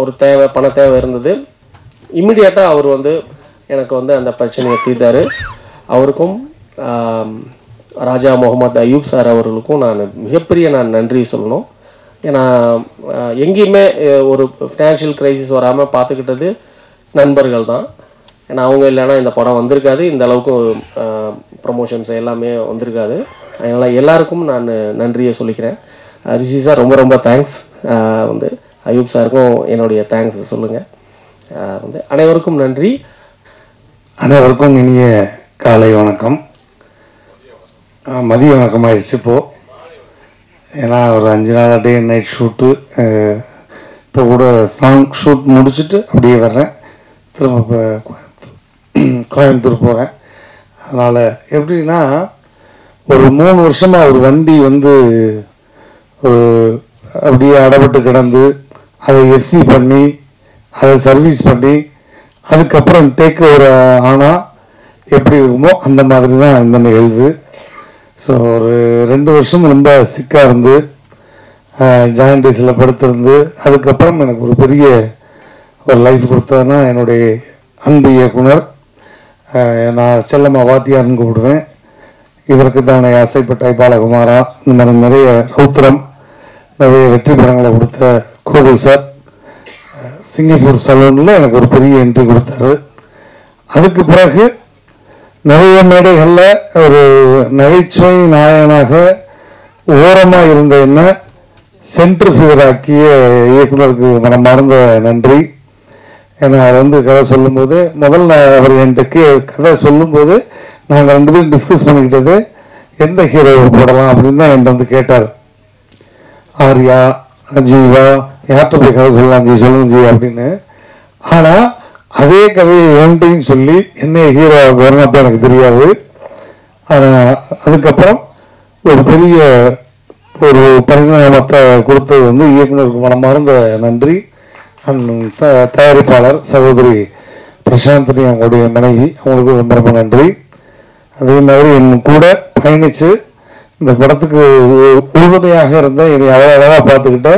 ஒரு தேவை, பண தேவை இருந்தது. இம்மிடியேட்டாக அவர் வந்து எனக்கு வந்து அந்த பிரச்சனையை தீர்த்தார். அவருக்கும் ராஜா முகமது அயூப் சார் அவர்களுக்கும் நான் மிகப்பெரிய நன்றி சொல்லணும். ஏன்னா எங்கேயுமே ஒரு ஃபினான்ஷியல் க்ரைசிஸ் வராமல் பார்த்துக்கிட்டது நண்பர்கள் தான். ஏன்னா அவங்க இல்லைன்னா இந்த படம் வந்திருக்காது, இந்த அளவுக்கு ப்ரமோஷன்ஸ் எல்லாமே வந்திருக்காது. அதனால் எல்லாருக்கும் நான் நன்றியை சொல்லிக்கிறேன். ரிஷி சார் ரொம்ப ரொம்ப தேங்க்ஸ். வந்து அயூப் சாருக்கும் என்னுடைய தேங்க்ஸ் சொல்லுங்கள். வந்து அனைவருக்கும் நன்றி. அனைவருக்கும் இனிய காலை வணக்கம். மதிய வணக்கம் ஆயிடுச்சு இப்போது. ஏன்னா ஒரு 5 நாள் டே நைட் ஷூட்டு, இப்போ கூட சாங் ஷூட் முடிச்சுட்டு அப்படியே வர்றேன். திரும்ப கோயம்புத்தூர் போகிறேன். அதனால் எப்படின்னா ஒரு 3 வருஷமாக ஒரு வண்டி வந்து ஒரு அப்படியே அடப்பட்டு கிடந்து அதை எஃப்சி பண்ணி அதை சர்வீஸ் பண்ணி அதுக்கப்புறம் டேக் ஓவர் ஆனால் எப்படி இருக்குமோ அந்த மாதிரி தான் இந்த நிகழ்வு. ஸோ ஒரு 2 வருஷம் ரொம்ப சிக்காக இருந்து ஜாயின்டிஸில் படுத்திருந்து அதுக்கப்புறம் எனக்கு ஒரு பெரிய ஒரு லைஃப் கொடுத்ததுன்னா என்னுடைய அன்பு இயக்குனர், நான் செல்லம்மா வாத்தியார்னு கூப்பிடுவேன். இதற்கு தானே ஆசைப்பட்ட பாலகுமாரா, இந்த மாதிரி நிறைய ரௌத்திரம், நிறைய வெற்றி படங்களை கொடுத்த கோகுல் சார், சிங்கப்பூர் சலூனில் எனக்கு ஒரு பெரிய என்ட்ரி கொடுத்தாரு. அதுக்கு பிறகு நிறைய மேடைகளில் ஒரு நகைச்சுவை நாயகனாக ஓரமாக இருந்த என்ன சென்ட்ரு ஃபிகர் ஆக்கிய இயக்குனருக்கு மனமார்ந்த நன்றி. ஏன்னா அவர் வந்து கதை சொல்லும்போது முதல்ல அவர் என்கிட்ட கதை சொல்லும்போது நாங்கள் 2 பேரும் டிஸ்கஸ் பண்ணிக்கிட்டது எந்த ஹீரோவை போடலாம் அப்படின்னு தான் என்கிட்ட வந்து கேட்டார். ஆர்யா, ஜீவா, யார்கிட்ட போய் கதை சொல்லலாம் ஜி, சொல்லுங்க ஜி அப்படின்னு. ஆனால் அதே கதையை என்கிட்டையும் சொல்லி என்ன ஹீரோ வரணும் அப்போ எனக்கு தெரியாது. ஆனால் அதுக்கப்புறம் ஒரு பெரிய ஒரு பரிணாமத்தை கொடுத்தது வந்து இயக்குனருக்கு மனமார்ந்த நன்றி. தயாரிப்பாளர் சகோதரி பிரசாந்தினி அவங்களுடைய மனைவி, அவங்களுக்கு ரொம்ப ரொம்ப நன்றி. அதே மாதிரி என் கூட பயணித்து இந்த படத்துக்கு உறுதுணையாக இருந்த என்னை அவ்வளோ அழகாக பார்த்துக்கிட்ட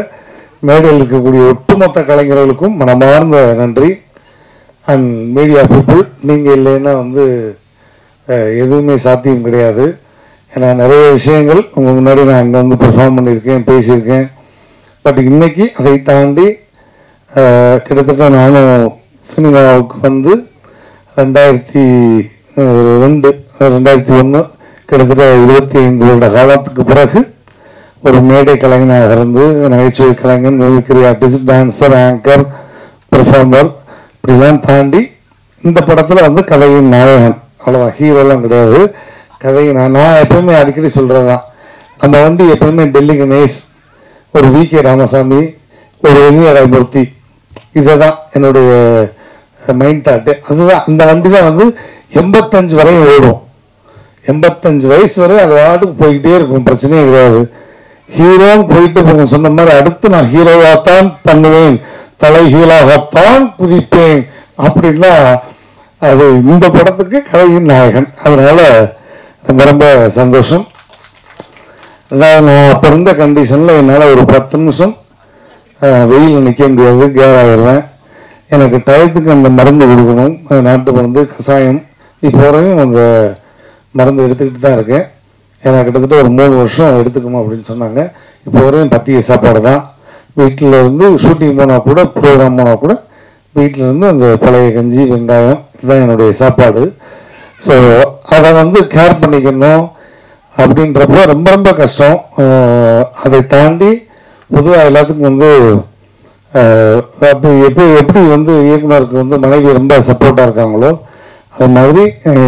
மேடையில் இருக்கக்கூடிய ஒட்டுமொத்த கலைஞர்களுக்கும் மனமார்ந்த நன்றி. அண்ட் மீடியா பீப்புள், நீங்கள் இல்லைன்னா வந்து எதுவுமே சாத்தியம் கிடையாது. ஏன்னா நிறைய விஷயங்கள் உங்கள் முன்னாடி நான் இங்கே வந்து பெர்ஃபார்ம் பண்ணியிருக்கேன், பேசியிருக்கேன். பட் இன்னைக்கு அதை தாண்டி கிட்டத்தட்ட நானும் சினிமாவுக்கு வந்து 2001 கிட்டத்தட்ட 25 வருட காலத்துக்கு பிறகு ஒரு மேடை கலைஞனாக இருந்து நகைச்சுவை கலைஞன், mimicry artist, dancer, anchor, performer இப்படிலாம் தாண்டி இந்த படத்தில் வந்து கதையின் நாயகன் அவ்வளோதான், ஹீரோலாம் கிடையாது. கதை நான் எப்பவுமே அடிக்கடி சொல்கிறது தான், நம்ம வண்டி எப்பவுமே டெல்லி கணேஷ், ஒரு வி.கே. ராமசாமி, ஒரு வெங்கடமூர்த்தி, இதை தான் என்னுடைய மைண்ட் தாட்டு. அதுதான் அந்த வண்டி தான் வந்து 85 வரையும் ஓடும். 85 வயசு வரை அது வாட்டுக்கு போய்கிட்டே இருக்கும், பிரச்சனையே கிடையாது. ஹீரோன்னு போயிட்டு போங்க சொன்ன மாதிரி அடுத்து நான் ஹீரோவாகத்தான் பண்ணுவேன், தலை ஹீரோவாகத்தான் குதிப்பேன் அப்படின்னா அது இந்த படத்துக்கு கதையின் நாயகன். அதனால ரொம்ப ரொம்ப சந்தோஷம். நான் அப்போ இருந்த கண்டிஷனில் என்னால் ஒரு 10 நிமிஷம் வெயிலில் நிற்க முடியாது, கேர் ஆகிடுவேன். எனக்கு டயத்துக்கு அந்த மருந்து கொடுக்கணும், நாட்டு மருந்து கஷாயம். இப்போ வரையும் அந்த மருந்து எடுத்துக்கிட்டு தான் இருக்கேன். எனக்கு கிட்டத்தட்ட ஒரு 3 வருஷம் எடுத்துக்கணும் அப்படின்னு சொன்னாங்க. இப்போ வரையும் பத்திய சாப்பாடு தான். வீட்டில் இருந்து ஷூட்டிங் போனால் கூட, ப்ரோக்ராம் போனால் கூட வீட்டில் இருந்து அந்த பழைய கஞ்சி வெங்காயம் இதுதான் என்னுடைய சாப்பாடு. ஸோ அதை வந்து கேர் பண்ணிக்கணும் அப்படின்றப்போ ரொம்ப ரொம்ப கஷ்டம். அதை தாண்டி பொதுவாக எல்லாத்துக்கும் வந்து எப்படி வந்து இயக்குனருக்கு வந்து மனைவி ரொம்ப சப்போர்ட்டாக இருக்காங்களோ அது மாதிரி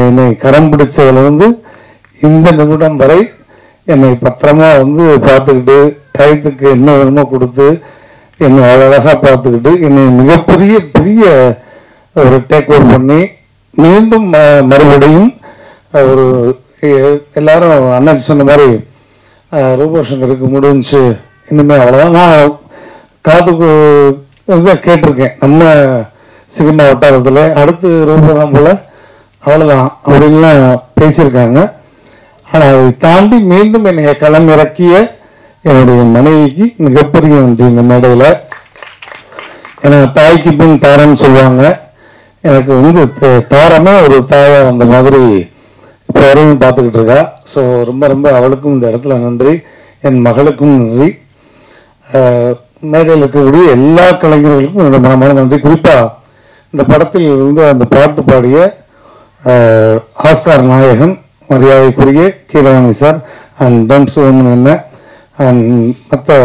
என்னை கரம் பிடிச்சதுலேருந்து இந்த நிமிடம் வரை என்னை பத்திரமா வந்து பார்த்துக்கிட்டு டயத்துக்கு என்ன வேணுமோ கொடுத்து என்னை அழகாக பார்த்துக்கிட்டு என்னை பெரிய ஒரு டேக் ஓவர் பண்ணி மீண்டும் மறுபடியும் ஒரு எல்லாரும் அண்ணாச்சி சொன்ன மாதிரி ரூபசங்கருக்கு முடிஞ்சு இன்னுமே அவ்வளோதான். நான் காதுக்கு கேட்டிருக்கேன், நம்ம சினிமா வட்டாரத்தில் அடுத்து ரூபதான் போல் அவ்வளோதான் அப்படின்லாம் பேசியிருக்காங்க. ஆனால் அதை தாண்டி மீண்டும் என்னை களமிறக்கிய என்னுடைய மனைவிக்கு மிகப்பெரிய நன்றி இந்த மேடையில். ஏன்னா தாய்க்கு பின் தாரன்னு சொல்லுவாங்க, எனக்கு வந்து தாரமே ஒரு தாயாக வந்த மாதிரி இப்போ வரையும் பார்த்துக்கிட்டு இருக்கா. ஸோ ரொம்ப ரொம்ப அவளுக்கும் இந்த இடத்துல நன்றி, என் மகளுக்கும் நன்றி, மேடையில் இருக்கக்கூடிய எல்லா கலைஞர்களுக்கும் என்னோட மனமான நன்றி. குறிப்பாக இந்த படத்தில் இருந்து அந்த பாட்டு பாடிய ஆஸ்கார் நாயகன் மரியாதைக்குரிய கீரவாணி சார் அண்ட் டம்ஸ் என்ன அண்ட் மற்ற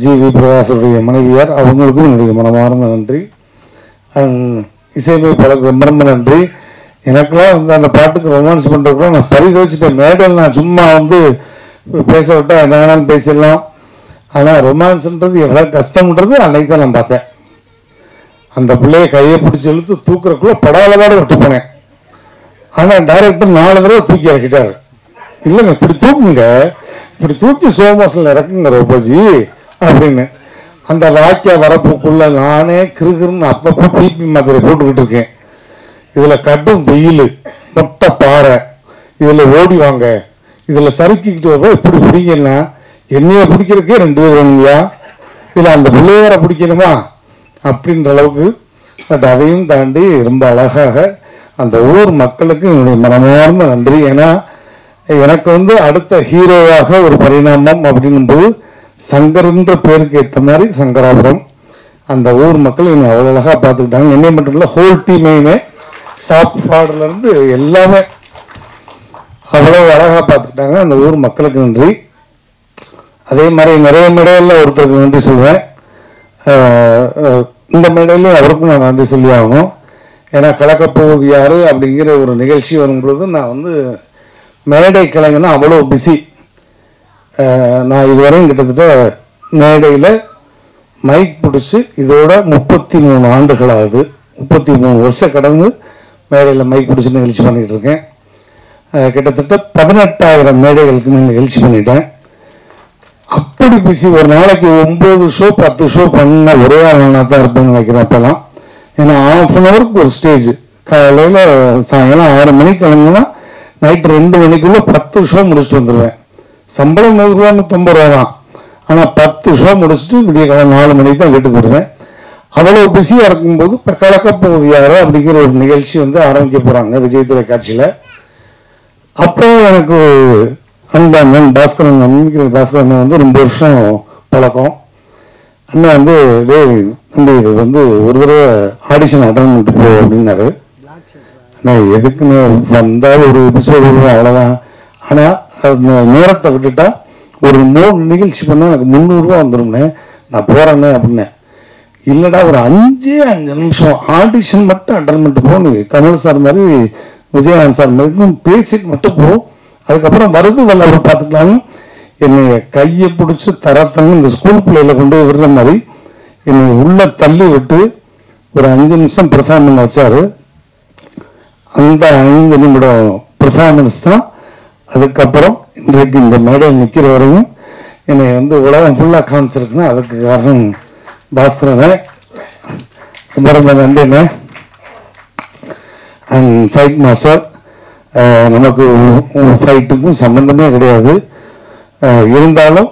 ஜி.வி. பிரகாஷுடைய மனைவியார், அவங்களுக்கும் என்னுடைய மனமார்ந்த நன்றி. அண்ட் இசையமைப்பாளருக்கு ரொம்ப ரொம்ப நன்றி. எனக்கெல்லாம் வந்து அந்த பாட்டுக்கு ரொமான்ஸ் பண்ணுறதுக்குள்ள நான் பரிதவிச்சிட்டேன். மேடையில் நான் சும்மா வந்து பேச விட்டால் என்ன வேணாலும் பேசிடலாம், ஆனால் ரொமான்ஸ்ன்றது எவ்வளோ கஷ்டம்ன்றது அன்னைக்கு தான் நான் பார்த்தேன். அந்த பிள்ளைய கையை பிடிச்சி இழுத்து தூக்குறக்குள்ள படாதபாடு விட்டு போனேன். ஆனால் டைரக்டர் 4 தடவை தூக்கி இறக்கிட்டாரு. இல்லைங்க இப்படி தூக்குங்க, இப்படி தூக்கி சோமாசில் இறக்குங்க ரோபோஜி அப்படின்னு. அந்த வாக்கிய வரப்புக்குள்ள நானே கிருகிருன்னு அப்பப்போ பிபி மாத்திரை போட்டுக்கிட்டு இருக்கேன். இதில் கட்டும் வெயில், மொட்டை பாறை, இதில் ஓடி வாங்க, இதில் சறுக்கிக்கிட்டு வந்தோம். இப்படி பிடிங்கன்னா என்னைய பிடிக்கிறதுக்கே 2 பேர் வேணுங்கயா, இதில் அந்த பிள்ளையார பிடிக்கணுமா அப்படின்ற அளவுக்கு. பட் அதையும் தாண்டி ரொம்ப அழகாக அந்த ஊர் மக்களுக்கு என்னுடைய மனமார்ந்த நன்றி. ஏன்னா எனக்கு வந்து அடுத்த ஹீரோவாக ஒரு பரிணாமம் அப்படின்னும்போது சங்கர்ன்ற பேருக்கு ஏற்ற மாதிரி சங்கராபுரம் அந்த ஊர் மக்கள் என்னை அவ்வளோ அழகாக பார்த்துக்கிட்டாங்க. என்னை மட்டும் இல்லை, ஹோல் டீமையுமே சாப்பாடுலேருந்து எல்லாமே அவ்வளோ அழகாக பார்த்துக்கிட்டாங்க. அந்த ஊர் மக்களுக்கு நன்றி. அதே மாதிரி நிறைய மேடையில் ஒருத்தருக்கு நன்றி சொல்லுவேன். இந்த மேடையிலையும் அவருக்கும் நான் நன்றி சொல்லி ஆகணும். ஏன்னா கலக்கப்போவது யாரு அப்படிங்கிற ஒரு நிகழ்ச்சி வரும்பொழுது நான் வந்து மேடை கலைஞனா அவ்வளோ பிஸி. நான் இதுவரையும் கிட்டத்தட்ட மேடையில் மைக் பிடிச்சி இதோட 33 ஆண்டுகள் ஆகுது. 33 வருஷம் கடந்து மேடையில் மைக் பிடிச்சி நிகழ்ச்சி பண்ணிகிட்டு இருக்கேன். கிட்டத்தட்ட 18,000 மேடைகளுக்கு மேலே நிகழ்ச்சி பண்ணிட்டேன். அப்படி பிஸி. ஒரு நாளைக்கு 9 ஷோ 10 ஷோ பண்ண ஒரே ஆளாக தான் இருப்பேன்னு நினைக்கிறேன் அப்போல்லாம். ஏன்னா ½ அன் ஹவருக்கு ஒரு ஸ்டேஜ். காலையில் சாயங்காலம் 6 மணிக்கு கிளம்புனா நைட்டு 2 மணிக்குள்ளே 10 ஷோ முடிச்சுட்டு வந்துடுவேன். சம்பளம் 100 ரூபா 150 ரூபா தான். ஆனால் 10 ஷோ முடிச்சுட்டு விடிய காலம் 4 மணிக்கு தான் வீட்டுக்கு வருவேன். அவ்வளோ பிஸியாக இருக்கும்போது இப்போ கலக்கப்போகுது யாரோ அப்படிங்கிற ஒரு நிகழ்ச்சி வந்து ஆரம்பிக்க போகிறாங்க விஜய் தொலைக்காட்சியில். அப்புறம் எனக்கு அண்ணன் பாஸ்கரன் பாஸ்கரன் வந்து 2 வருஷம் பழக்கம். அண்ணன் வந்து தம்பி இது வந்து ஒரு தடவை ஆடிஷன் அட்டன் பண்ணிட்டு போ அப்படின்னாரு. அண்ணா எதுக்குன்னு வந்தால் ஒரு எபிசோடு அவ்வளோதான். ஆனால் அந்த நேரத்தை விட்டுட்டா ஒரு 3 நிகழ்ச்சி பண்ணால் எனக்கு 300 ரூபா வந்துடும்னே, நான் போகிறேன்னே அப்படின்னேன். இல்லைடா ஒரு 5 நிமிஷம் ஆடிஷன் மட்டும் அட்டன் பண்ணிட்டு போன்னு கமல் சார் மாதிரி விஜயகாந்த் சார் மட்டும் பேசிட்டு மட்டும் போகும், அதுக்கப்புறம் வருது வரல பார்த்துக்கலான்னு என்னை கையை பிடிச்சி தரத்தன்னு இந்த ஸ்கூல் பிள்ளையில கொண்டு விடுற மாதிரி என்னை உள்ள தள்ளி விட்டு ஒரு 5 நிமிஷம் பெர்ஃபார்மன்ஸ் வச்சாரு. அந்த 5 நிமிடம் பெர்ஃபார்மன்ஸ் தான் அதுக்கப்புறம் இன்றைக்கு இந்த மேடையில் நிற்கிற வரையும் என்னை வந்து உலகம் ஃபுல்லாக காமிச்சிருக்குன்னா அதுக்கு காரணம் பாஸ்கரனே. ரொம்ப ரொம்ப நன்றிண்ணே. அண்ட் ஃபைட் மாஸ்டர், நமக்கு ஃபைட்டுக்கும் சம்மந்தமே கிடையாது. இருந்தாலும்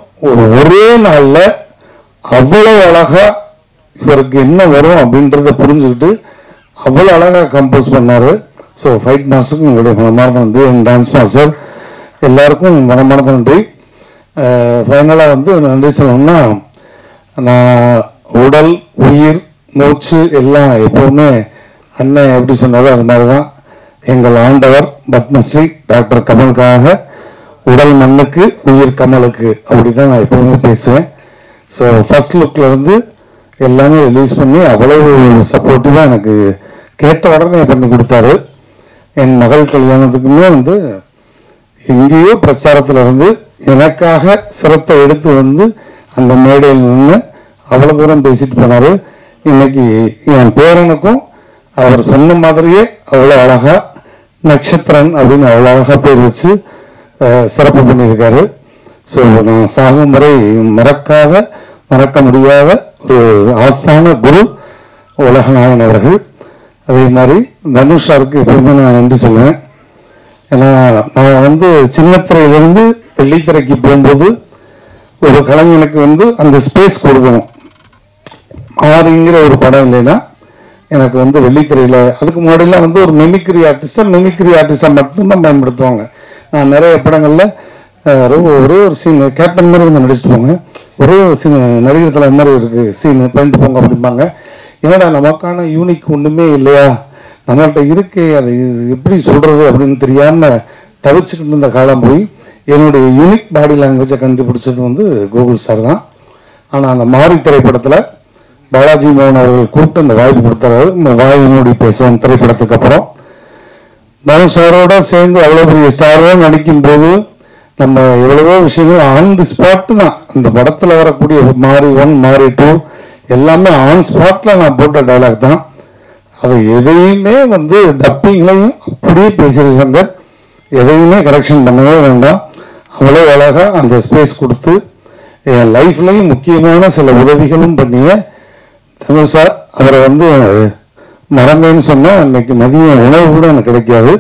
ஒரே நாளில் அவ்வளோ அழகாக இவருக்கு என்ன வரும் அப்படின்றத புரிஞ்சுக்கிட்டு அவ்வளோ அழகாக கம்போஸ் பண்ணார். ஸோ ஃபைட் மாஸ்டருக்கு உங்களுடைய மனமார்ந்த நன்றி. அண்ட் டான்ஸ் மாஸ்டர் எல்லாருக்கும் மனமார்ந்த நன்றி. ஃபைனலாக வந்து நன்றி சொல்லணும்னா, நான் உடல் உயிர் மூச்சு எல்லாம் எப்போவுமே அண்ணன் எப்படி சொன்னாரோ அது மாதிரி தான். எங்கள் ஆண்டவர் பத்மஸ்ரீ டாக்டர் கமலுக்காக உடல் மண்ணுக்கு உயிர் கமலுக்கு அப்படி தான் நான் எப்போவுமே பேசுவேன். ஸோ ஃபர்ஸ்ட் லுக்கில் இருந்து எல்லாமே ரிலீஸ் பண்ணி அவ்வளவு சப்போர்ட்டிவாக எனக்கு கேட்ட உடனே பண்ணி கொடுத்தாரு. என் மகள் கல்யாணத்துக்குமே வந்து எங்கேயோ பிரச்சாரத்தில் இருந்து எனக்காக சிரத்தை எடுத்து வந்து அந்த மேடையில் நின்று அவ்வளோ தூரம் பேசிட்டு போனார். இன்னைக்கு என் பேரனுக்கும் அவர் சொன்ன மாதிரியே அவ்வளோ அழகா நட்சத்திரன் அப்படின்னு அவ்வளோ அழகாக பேர் வச்சு சிறப்பு பண்ணியிருக்காரு. ஸோ நான் சாகும் வரை மறக்க முடியாத ஒரு ஆஸ்தான குரு உலகநாயகன் அவர்கள். அதே மாதிரி தனுஷாருக்கு எப்பவுமே நான் நன்றி சொல்லுவேன். ஏன்னா நான் வந்து சின்னத்திரையிலிருந்து வெள்ளித்திரைக்கு போகும்போது ஒரு கலைஞனுக்கு வந்து அந்த ஸ்பேஸ் கொடுக்கணும். மாறிங்கிற ஒரு படம் இல்லைன்னா எனக்கு வந்து வெள்ளித்திரையில் அதுக்கு முன்னாடிலாம் வந்து ஒரு மிமிக்ரி ஆர்டிஸ்டை மட்டும்தான் பயன்படுத்துவாங்க. நான் நிறைய படங்களில் ஒரே ஒரு சீன் கேப்டன் மாதிரி வந்து நடிச்சுட்டு போங்க, ஒரே ஒரு சீன் நடிகர் தலை மாதிரி இருக்கு சீன் பண்ணிட்டு போங்க அப்படிம்பாங்க. என்னடா நமக்கான யூனிக் ஒன்றுமே இல்லையா, நம்மள்கிட்ட இருக்கே அதை எப்படி சொல்கிறது அப்படின்னு தெரியாமல் தவிச்சுக்கிட்டு இருந்த காலம் போய் என்னுடைய யூனிக் பாடி லாங்குவேஜை கண்டுபிடிச்சது வந்து கோகுல் சார் தான். ஆனால் அந்த மாரி திரைப்படத்தில் பாலாஜி மோகன் அவர்கள் கூப்பிட்டு அந்த வாய்ப்பு கொடுத்தாரு. வாய் மூடி பேசுவோம் திரைப்படத்துக்கு அப்புறம் தனுஷ் சாரோட சேர்ந்து அவ்வளோ பெரிய ஸ்டாரோட நடிக்கும் போது நம்ம எவ்வளவோ விஷயங்கள் ஆன் தி ஸ்பாட்டு தான். அந்த படத்தில் வரக்கூடிய மாரி 1 மாரி 2 எல்லாமே ஆன் ஸ்பாட்டில் நான் போட்ட டைலாக் தான். அது எதையுமே வந்து டப்பிங்லையும் அப்படியே பேசுகிற சங்கர், எதையுமே கரெக்ஷன் பண்ணவே வேண்டாம். அவ்வளோ அழகாக அந்த ஸ்பேஸ் கொடுத்து என் லைஃப்லையும் முக்கியமான சில உதவிகளும் பண்ணிய தனுஷ் சார். அவரை வந்து மறந்தேன்னு சொன்னால் அன்னைக்கு மதிய உணவு கூட எனக்கு கிடைக்காது.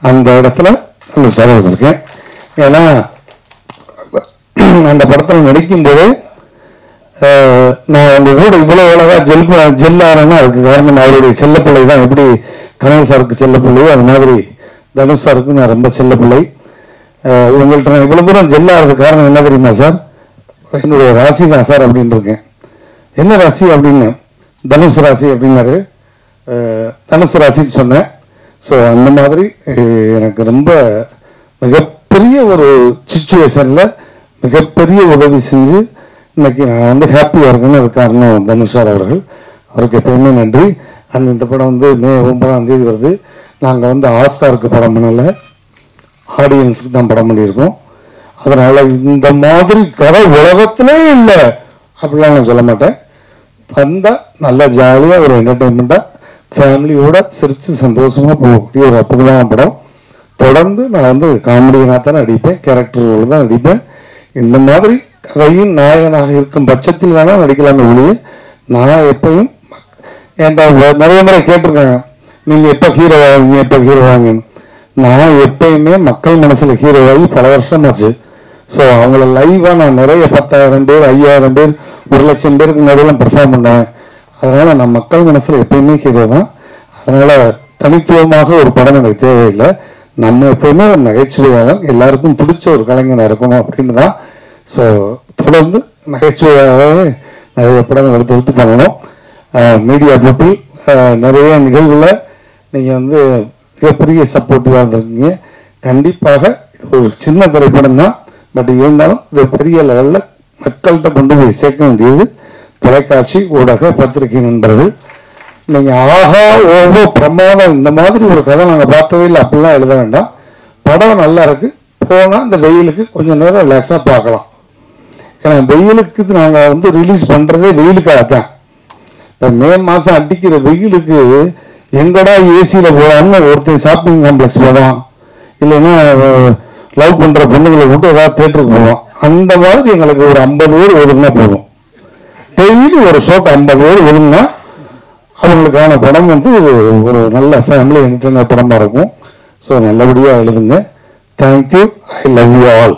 அந்த இடத்துல அந்த சார் வச்சுருக்கேன். ஏன்னா அந்த படத்தில் நடிக்கும்போது நான் உங்கள் கூட இவ்வளோ அழகாக ஜெல்லாரன்னா அதுக்கு காரணம் அவருடைய செல்லப்பிள்ளை தான். எப்படி கமல் சாருக்கு செல்லப்பிள்ளையோ அது மாதிரி தனுஷ் சாருக்கு நான் ரொம்ப செல்லப்பிள்ளை. உங்கள்கிட்ட நான் இவ்வளோ தூரம் ஜெல்லாகிறதுக்கு காரணம் என்ன தெரியுமா சார்? என்னுடைய ராசி தான் சார் அப்படின்னு இருக்கேன். என்ன ராசி அப்படின்னு, தனுஷ் ராசி அப்படின்னாரு. தனுஷ் ராசின்னு சொன்னேன். ஸோ அந்த மாதிரி எனக்கு ரொம்ப மிகப்பெரிய ஒரு சிச்சுவேஷனில் மிகப்பெரிய உதவி செஞ்சு இன்னைக்கு நான் வந்து ஹாப்பியாக இருக்கேன்னு அது காரணம் தனுஷ் சார் அவர்கள். அவருக்கு எப்பயுமே நன்றி. அண்ட் இந்த படம் வந்து மே 9ஆம் தேதி வருது. நாங்கள் வந்து ஆஸ்காருக்கு படம் பண்ணலை, ஆடியன்ஸுக்கு தான் படம் பண்ணியிருக்கோம். அதனால் இந்த மாதிரி கதை உலகத்திலே இல்லை அப்படிலாம் நான் சொல்ல மாட்டேன். வந்தால் நல்லா ஜாலியாக ஒரு என்டர்டெயின்மெண்ட்டாக ஃபேமிலியோட சிரித்து சந்தோஷமாக போகக்கூடிய ஒரு அற்புதமான படம். தொடர்ந்து நான் வந்து காமெடியனாக தான் நடிப்பேன், கேரக்டர் ரோல் தான் நடிப்பேன். இந்த மாதிரி கதையின் நாயகனாக இருக்கும் பட்சத்தில் வேணால் நடிக்கலாம்னு ஒழிய நான் எப்பயும் ஏன்டா நிறைய முறை கேட்டிருக்காங்க, நீங்கள் எப்போ ஹீரோ ஆகுங்க எப்போ ஹீரோ ஆகுங்கன்னு. நான் எப்பயுமே மக்கள் மனசில் ஹீரோ ஆகி பல வருஷமாச்சு. ஸோ அவங்கள லைவாக நான் நிறைய 10,000 பேர் 5,000 பேர் 1,00,000 பேருக்கு முன்னாடியெல்லாம் பெர்ஃபார்ம் பண்ணுவேன். அதனால் நான் மக்கள் மனசில் எப்பயுமே ஹீரோ தான். அதனால் தனித்துவமாக ஒரு படம் எனக்கு தேவையில்லை. நம்ம எப்பயுமே ஒரு நகைச்சுவையாளன், எல்லாருக்கும் பிடிச்ச ஒரு கலைஞனாக இருக்கணும் அப்படின்னு தான். ஸோ தொடர்ந்து நகைச்சுவையாகவே நிறைய படங்கள் எடுத்து பண்ணணும். மீடியா போட்டில் நிறைய நிகழ்வுகளை நீங்கள் வந்து மிகப்பெரிய சப்போர்ட்டிவாக இருந்திருக்கீங்க. கண்டிப்பாக இது ஒரு சின்ன திரைப்படம் தான், பட் இருந்தாலும் இது பெரிய லெவலில் மக்கள்கிட்ட கொண்டு போய் சேர்க்க வேண்டியது தொலைக்காட்சி ஊடக பத்திரிகை நண்பர்கள். நீங்கள் ஆஹா ஓஹோ பிரமாதம் இந்த மாதிரி ஒரு கதை நாங்கள் பார்த்ததே இல்லை அப்படிலாம் எழுத வேண்டாம். படம் நல்லா இருக்குது, போனால் இந்த வெயிலுக்கு கொஞ்சம் நேரம் ரிலாக்ஸாக பார்க்கலாம். ஏன்னா வெயிலுக்கு நாங்கள் வந்து ரிலீஸ் பண்ணுறதே வெயிலுக்காக தான். இப்போ மே மாதம் அடிக்கிற வெயிலுக்கு எங்கடா ஏசியில் போகலாம்னு ஒருத்தர் ஷாப்பிங் காம்ப்ளெக்ஸ் போவான், இல்லைன்னா லவ் பண்ணுற பொண்ணுங்களை விட்டு ஏதாவது தேட்டருக்கு போவோம். அந்த மாதிரி எங்களுக்கு ஒரு 50 பேர் ஒதுங்கினா போதும். டெய்லி ஒரு ஷோக்கு 50 பேர் ஒதுங்கினா அவங்களுக்கான படம் வந்து ஒரு நல்ல ஃபேமிலி என்டர்டைனர் படமாக இருக்கும். ஸோ நல்லபடியாக எழுதுங்க. Thank you. I love you all.